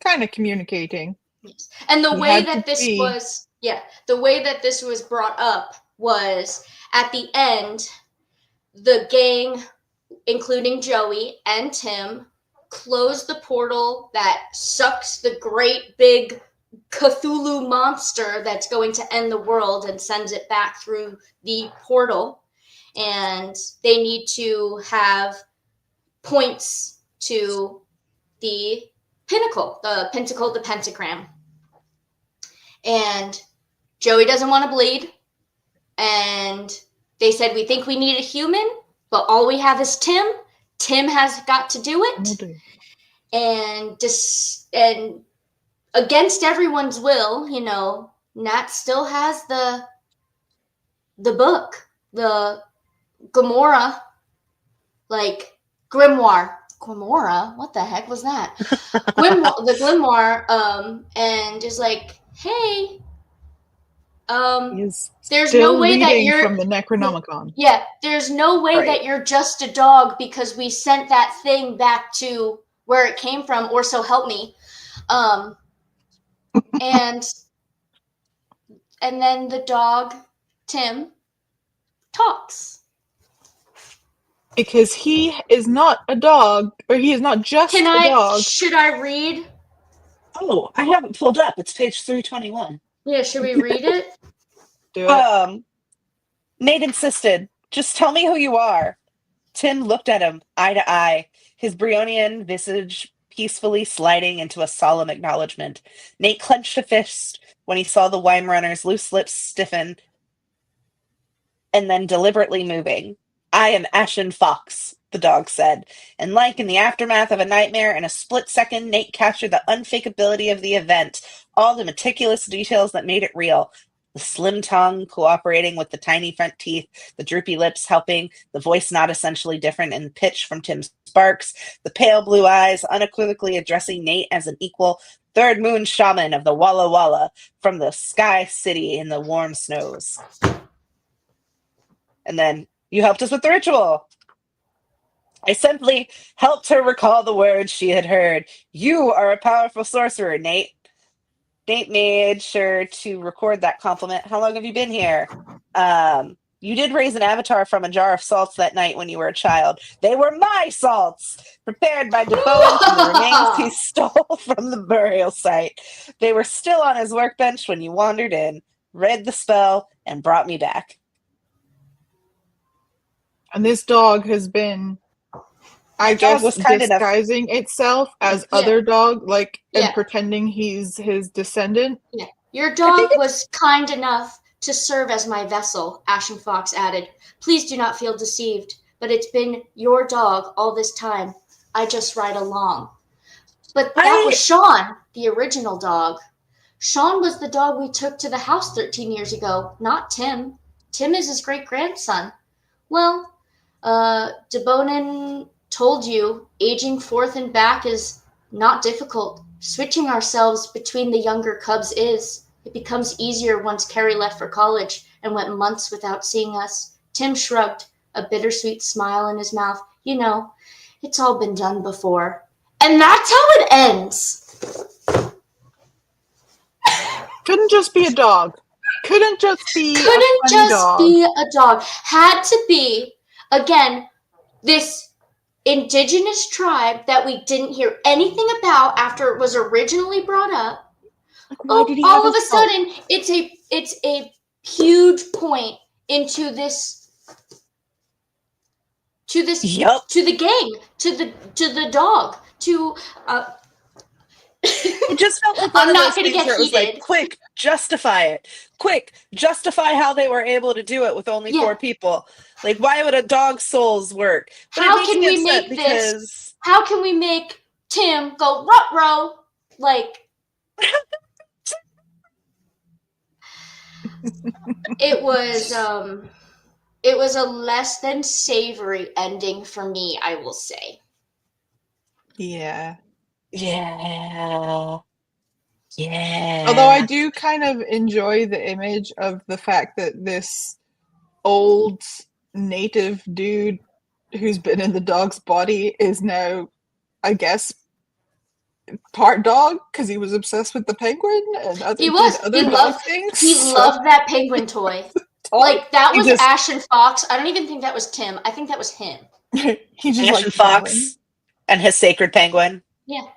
kind of communicating. Yes. And the way that this was brought up was, at the end, the gang, including Joey and Tim, closed the portal that sucks the great big Cthulhu monster that's going to end the world and sends it back through the portal. And they need to have points to the pinnacle, the pentacle, the pentagram. And Joey doesn't want to bleed. And they said, we think we need a human, but all we have is Tim. Tim has got to do it. And against everyone's will, you know, Nat still has the book, the Gomorrah, like Grimoire. Gomorrah? What the heck was that? The Grimoire, and is like, hey, there's no way that you're from the Necronomicon. Yeah, there's no way that you're just a dog because we sent that thing back to where it came from, or so help me. And then the dog, Tim, talks. Because he is not a dog, or he is not just a dog. Should I read? Oh, I haven't pulled up. It's page 321. Yeah, should we read it? Do it. Nate insisted, just tell me who you are. Tim looked at him, eye to eye, his Brionian visage peacefully sliding into a solemn acknowledgement. Nate clenched a fist when he saw the Weimrunner's loose lips stiffen and then deliberately moving. I am Ashen Fox, the dog said, and like in the aftermath of a nightmare, in a split second, Nate captured the unfakeability of the event, all the meticulous details that made it real. The slim tongue cooperating with the tiny front teeth, the droopy lips helping, the voice not essentially different in pitch from Tim Sparks, the pale blue eyes unequivocally addressing Nate as an equal third moon shaman of the Walla Walla from the Sky City in the warm snows. And then, you helped us with the ritual. I simply helped her recall the words she had heard. You are a powerful sorcerer, Nate. Nate made sure to record that compliment. How long have you been here? You did raise an avatar from a jar of salts that night when you were a child. They were my salts, prepared by DeBowen from the remains he stole from the burial site. They were still on his workbench when you wandered in, read the spell, and brought me back. And this dog has been, I guess, disguising itself as other dog, and pretending he's his descendant. Yeah. Your dog was kind enough to serve as my vessel, Ashen Fox added. Please do not feel deceived, but it's been your dog all this time. I just ride along. But that was Sean, the original dog. Sean was the dog we took to the house 13 years ago, not Tim. Tim is his great-grandson. Well, Debonin told you aging forth and back is not difficult. Switching ourselves between the younger cubs is. It becomes easier once Carrie left for college and went months without seeing us. Tim shrugged, a bittersweet smile in his mouth. You know, it's all been done before. And that's how it ends. Couldn't just be a dog. Couldn't just be a dog. Had to be, again, this indigenous tribe that we didn't hear anything about after it was originally brought up. All of a sudden, it's a huge point into this to the gang, to the dog, to it just felt like I'm not going to get heated. Like, quick, justify it. Quick, justify how they were able to do it with only 4 people. Like, why would a dog's souls work? But how can we make this? How can we make Tim go ruh-roh? Like, it was a less than savory ending for me, I will say. Yeah. Yeah. Although I do kind of enjoy the image of the fact that this old native dude who's been in the dog's body is now, I guess, part dog because he was obsessed with the penguin and other dog things. He loved that penguin toy. Like, that was Ash and Fox. I don't even think that was Tim. I think that was him. He just Ash and Fox and his sacred penguin. Yeah.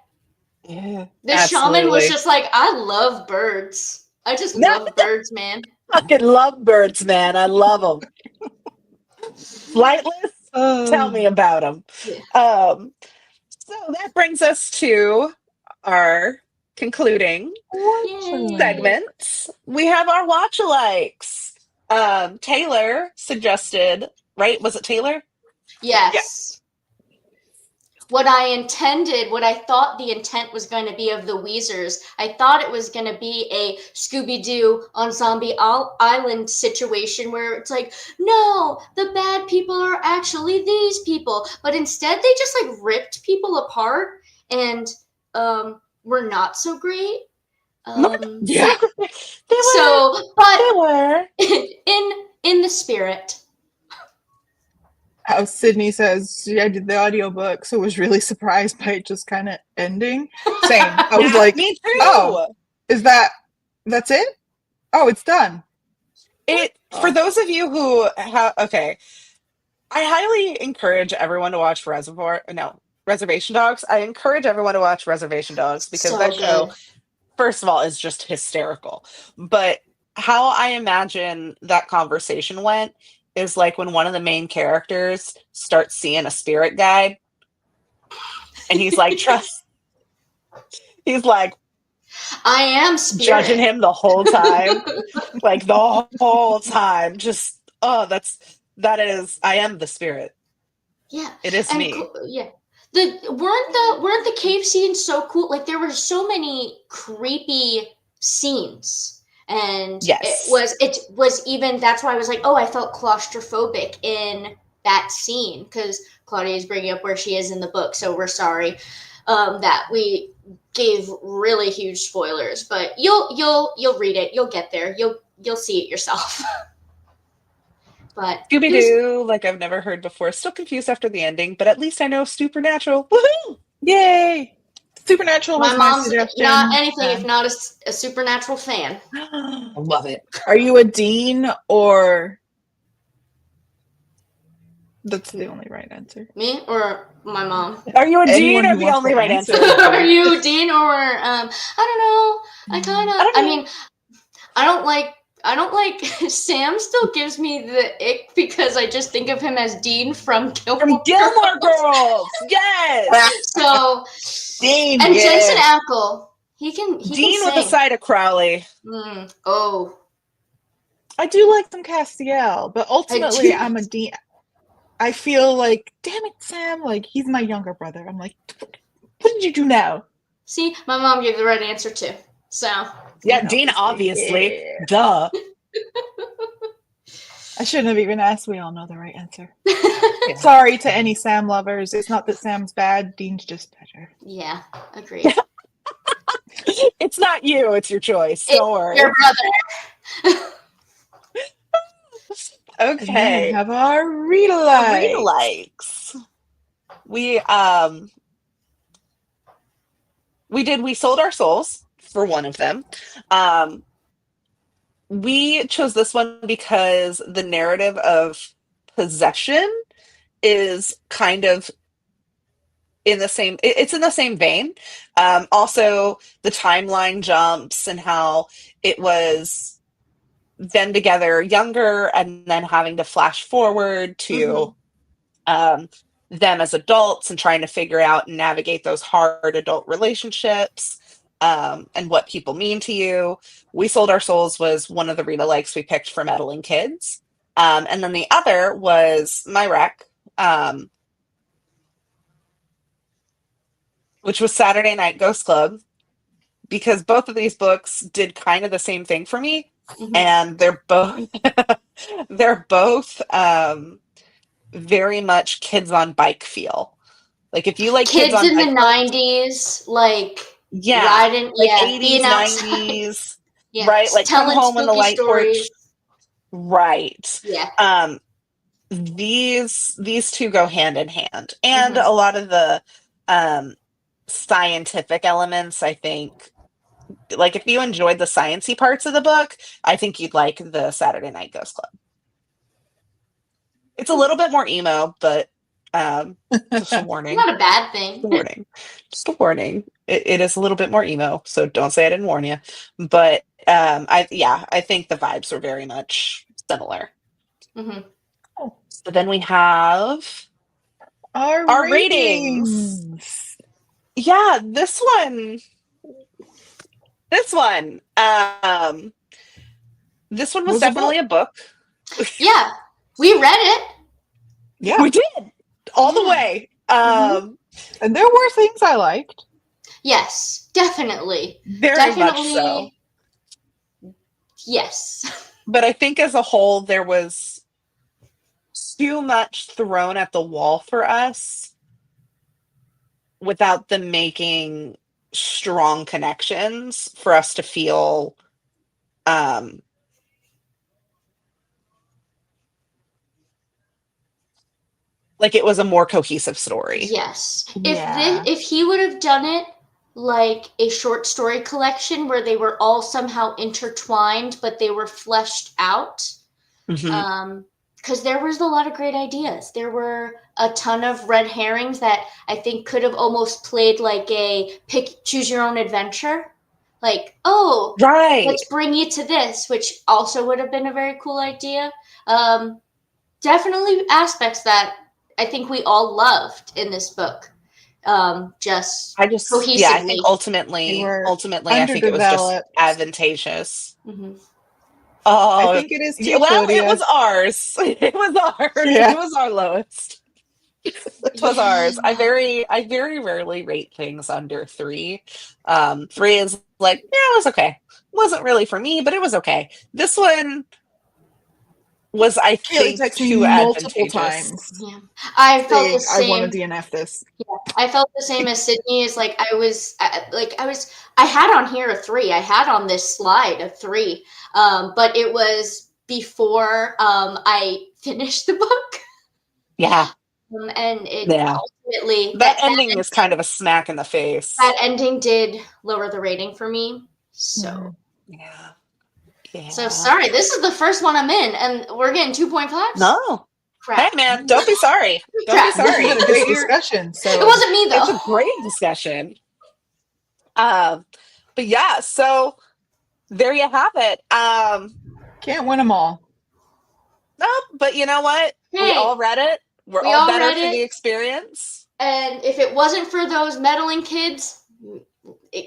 Yeah. The shaman was just like, I love birds. I just love birds, man. I fucking love birds, man. I love them. Flightless? Tell me about them. Yeah. So that brings us to our concluding segment. We have our watch-alikes. Taylor suggested, right? Was it Taylor? Yes. Yeah. What I thought the intent was going to be of the Weezers, I thought it was going to be a Scooby-Doo on Zombie Island situation where it's like, no, the bad people are actually these people. But instead, they just like ripped people apart and were not so great. Yeah. They were in the spirit. How Sydney says, I did the audiobook, so was really surprised by it just kind of ending. Same. I was like, me too. Oh, that's it? Oh, it's done. For those of you who have, I highly encourage everyone to watch Reservation Dogs. I encourage everyone to watch Reservation Dogs because that show, first of all, is just hysterical. But how I imagine that conversation went is like when one of the main characters starts seeing a spirit guide and he's like, he's like, I am spirit. Judging him the whole time. Like the whole time. Just, that is, I am the spirit. Yeah. It is me. Yeah. Weren't the cave scenes so cool? Like there were so many creepy scenes. And it was even, that's why I was like, I felt claustrophobic in that scene because Claudia is bringing up where she is in the book. So we're sorry that we gave really huge spoilers, but you'll read it. You'll get there. You'll see it yourself. But Scooby-Doo, like I've never heard before. Still confused after the ending, but at least I know Supernatural. Woohoo! Yay! Supernatural was my suggestion. Not anything if not a Supernatural fan. I love it. Are you a Dean or... That's the only right answer. Me or my mom? Are you a Dean or the only right answer? Are you a Dean or I don't know. I mean, I don't like Sam still gives me the ick because I just think of him as Dean from Gilmore Girls. Yes. So Dean and Jensen Ackles. He can Dean with a side of Crowley. I do like some Castiel, but ultimately I'm a Dean. I feel like, damn it, Sam, like he's my younger brother. I'm like, what did you do now? See, my mom gave the right answer too. So yeah, Dean, obviously. Yeah. Duh. I shouldn't have even asked. We all know the right answer. Yeah. Sorry to any Sam lovers. It's not that Sam's bad. Dean's just better. Yeah, agreed. It's not you. It's your choice. Don't worry. Your brother. And then we Okay. have our read-alikes. Read-alikes. We sold our souls for one of them. We chose this one because the narrative of possession is kind of it's in the same vein. Also, the timeline jumps and how it was them together younger and then having to flash forward to them as adults and trying to figure out and navigate those hard adult relationships, and what people mean to you. We Sold Our Souls was one of the read-alikes we picked for Meddling Kids. And then the other was My Rec, which was Saturday Night Ghost Club, because both of these books did kind of the same thing for me. And they're both very much kids on bike feel. Like if you like kids on in bike the 90s, like riding, like 80s, being 90s, yeah, right? Like come home on the light stories. porch. Right. Yeah. These two go hand in hand. And a lot of the scientific elements, I think, like if you enjoyed the sciencey parts of the book, I think you'd like the Saturday Night Ghost Club. It's a little bit more emo, but just a warning. Not a bad thing. Just a warning. It is a little bit more emo, so don't say I didn't warn you. But I think the vibes were very much similar. So then we have our ratings. Yeah, this one. This one was definitely a book. Yeah, we read it. Yeah, we did all the way. And there were things I liked. Yes, definitely. Very much so. Yes. But I think as a whole, there was too much thrown at the wall for us without them making strong connections for us to feel like it was a more cohesive story. Yes. Yeah. If he would have done it like a short story collection where they were all somehow intertwined, but they were fleshed out, because there was a lot of great ideas. There were a ton of red herrings that I think could have almost played like a choose your own adventure. Like, oh, right, let's bring you to this, which also would have been a very cool idea. Definitely aspects that I think we all loved in this book. Cohesively. Yeah, I think ultimately, I think it was just advantageous. Oh, I think it is too. Well, it was ours. It was ours. Yeah. It was our lowest. It was ours. I very rarely rate things under 3. 3 is like, yeah, it was okay. Wasn't really for me, but it was okay. This one was, I think, too multiple times. Yeah, I felt the same. I want to DNF this. Yeah, I felt the same as Sydney. Is like I had on here a 3. I had on this slide a 3, but it was before I finished the book. Yeah. And it ultimately that ending is kind of a smack in the face. That ending did lower the rating for me. So yeah. So sorry, this is the first one I'm in, and we're getting 2.5. No. Crap. Hey man, don't be sorry. Don't be sorry. It was a great discussion. So it wasn't me though. It's a great discussion. But yeah, so there you have it. Can't win them all. No, but you know what? Hey, we all read it. We're all better for the experience. And if it wasn't for those meddling kids,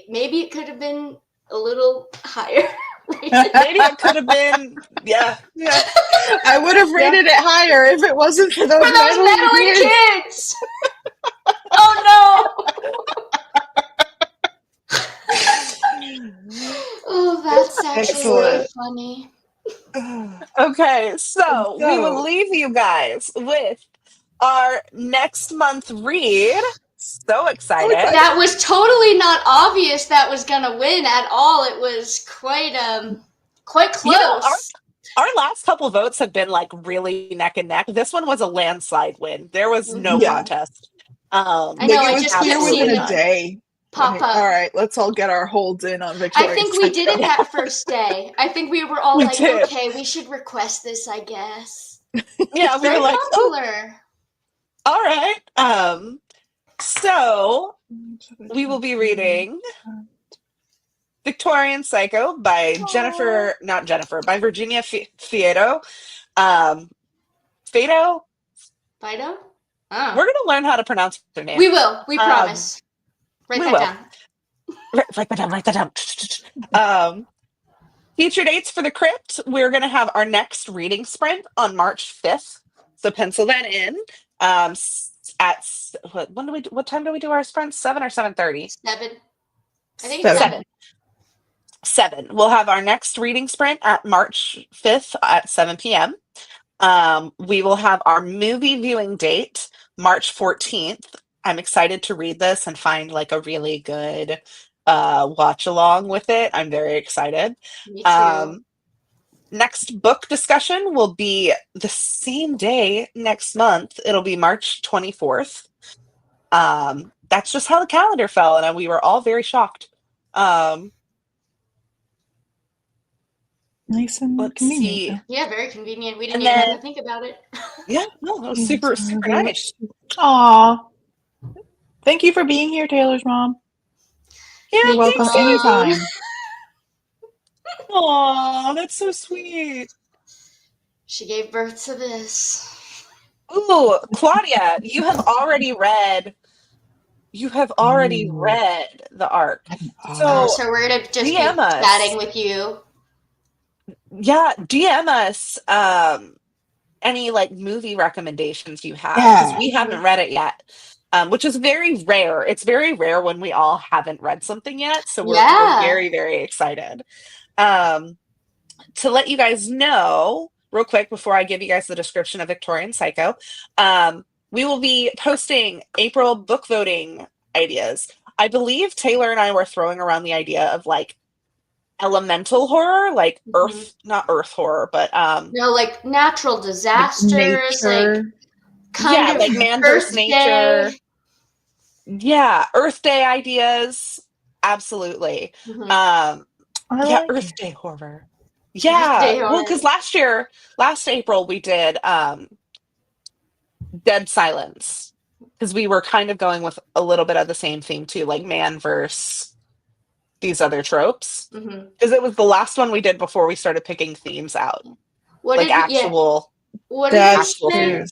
maybe it could have been a little higher. Maybe it could have been, yeah. I would have rated it higher if it wasn't for those meddling kids. Oh no! Oh, that's actually really funny. Okay, so we will So- leave you guys with our next month read. So excited. That was totally not obvious that was gonna win at all. It was quite close. You know, our last couple votes have been like really neck and neck. This one was a landslide win. There was no Yeah. contest. I know, Like, I it was just kept clear seeing within a them day. pop Like, up. all right, let's all get our holds in on I Victoria's think we did it Psycho. that first day. I think we were all We like, did. okay, we should request this, I guess. Yeah, It's we were very like, oh, popular. all right. So we will be reading Victorian Psycho by by Virginia Fiedo. Fado? Fido? We're going to learn how to pronounce her name. We will. We promise. Write we that will. down. Write that down. Future dates for the crypt. We're going to have our next reading sprint on March 5th. So pencil that in. What time do we do our sprint? 7 or 7:30? 7. I think it's 7. 7. We'll have our next reading sprint at March 5th at 7 p.m. We will have our movie viewing date March 14th. I'm excited to read this and find like a really good watch along with it. I'm very excited. Me too. Next book discussion will be the same day next month. It'll be March 24th. That's just how the calendar fell, and we were all very shocked. Nice and Let's convenient. see. Yeah, very convenient. We didn't And even then- have to think about it. Yeah, no, that was super nice. Aw. Thank you for being here, Taylor's mom. Yeah, You're welcome thanks, Mom. anytime. Aw, that's so sweet. She gave birth to this. Ooh, Claudia, you have already read the arc. So So we're gonna just be DM us. chatting with you. Yeah, DM us any like movie recommendations you have, because we haven't read it yet. Which is very rare. It's very rare when we all haven't read something yet. So we're very, very excited. To let you guys know, real quick, before I give you guys the description of Victorian Psycho, we will be posting April book voting ideas. I believe Taylor and I were throwing around the idea of like elemental horror, like not earth horror, but no, like natural disasters, like kind of like man versus nature. Yeah, Earth Day ideas. Absolutely. Earth Day horror. Yeah. Well, because last April we did Dead Silence. Because we were kind of going with a little bit of the same theme too, like man versus these other tropes. Because it was the last one we did before we started picking themes out. What like did actual What did you say?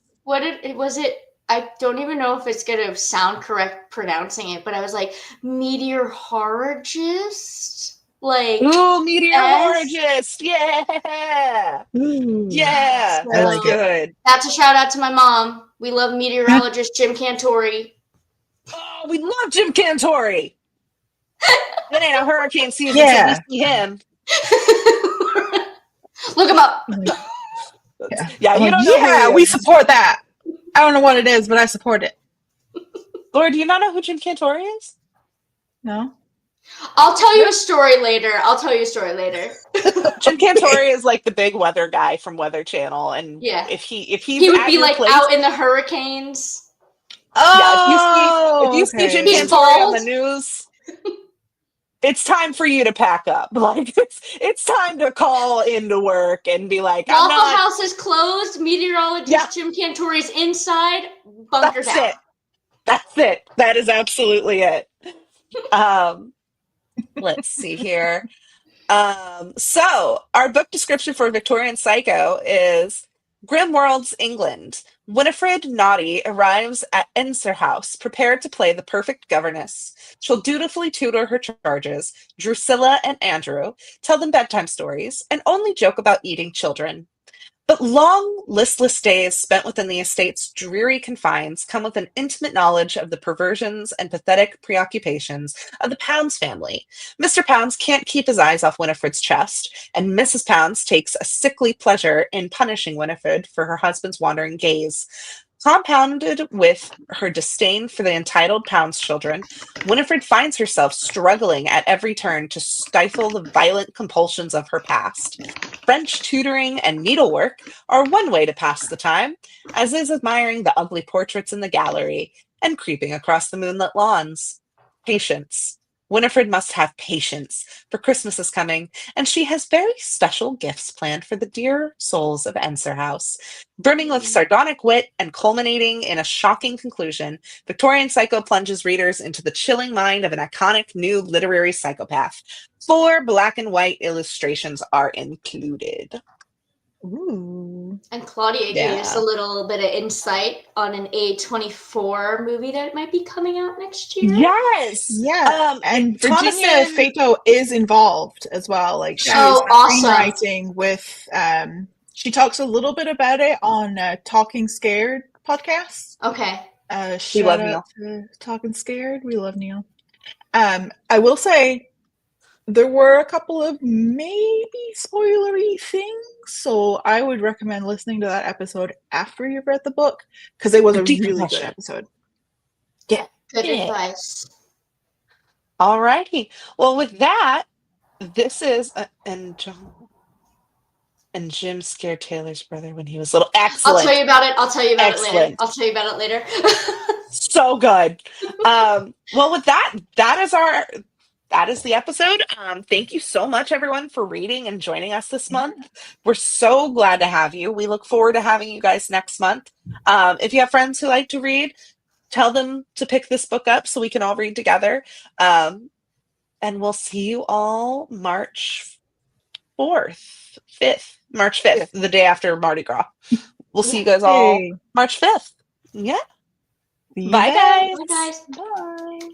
Was it? I don't even know if it's gonna sound correct pronouncing it, but I was like meteorologist. Like, ooh, meteorologist, yeah, yeah, So, that's good. That's a shout out to my mom. We love meteorologist Jim Cantore. Oh, we love Jim Cantore. It ain't a hurricane season until we see him. Look him up. Yeah, you don't know. Yeah, we support that. I don't know what it is, but I support it. Laura, do you not know who Jim Cantore is? No. I'll tell you a story later. Jim Cantore is like the big weather guy from Weather Channel, and if he would be like out in the hurricanes. Oh, if you see Jim Cantore on the news, it's time for you to pack up. Like it's time to call into work and be like, Waffle House is closed. Meteorologist Jim Cantore is inside. Bunker down. That's it. That is absolutely it. Let's see here. So our book description for Victorian Psycho is Grimworld's England. Winifred Naughty arrives at Enser House, prepared to play the perfect governess. She'll dutifully tutor her charges, Drusilla and Andrew, tell them bedtime stories, and only joke about eating children. But long, listless days spent within the estate's dreary confines come with an intimate knowledge of the perversions and pathetic preoccupations of the Pounds family. Mr. Pounds can't keep his eyes off Winifred's chest, and Mrs. Pounds takes a sickly pleasure in punishing Winifred for her husband's wandering gaze. Compounded with her disdain for the entitled Pounds children, Winifred finds herself struggling at every turn to stifle the violent compulsions of her past. French tutoring and needlework are one way to pass the time, as is admiring the ugly portraits in the gallery and creeping across the moonlit lawns. Patience. Winifred must have patience, for Christmas is coming, and she has very special gifts planned for the dear souls of Enser House. Brimming with sardonic wit and culminating in a shocking conclusion, Victorian Psycho plunges readers into the chilling mind of an iconic new literary psychopath. 4 black and white illustrations are included. Ooh. And Claudia gave us a little bit of insight on an A24 movie that might be coming out next year. Yes! Yeah. And Virginia Fato is involved as well. Like, she's awesome. screenwriting with, she talks a little bit about it on Talking Scared podcast. Okay. We love Neil. Talking Scared. We love Neil. I will say, there were a couple of maybe spoilery things, so I would recommend listening to that episode after you've read the book, because it was a really good episode. Yeah. Good advice. All righty. Well, with that, this is and Jim scared Taylor's brother when he was little. Excellent. I'll tell you about it later. So good. Well, with that is the episode. Thank you so much, everyone, for reading and joining us this month. We're so glad to have you. We look forward to having you guys next month. If you have friends who like to read, tell them to pick this book up so we can all read together. And we'll see you all March 5th, the day after Mardi Gras. We'll see you guys all March 5th. Yeah. Bye, guys. Bye, guys. Bye.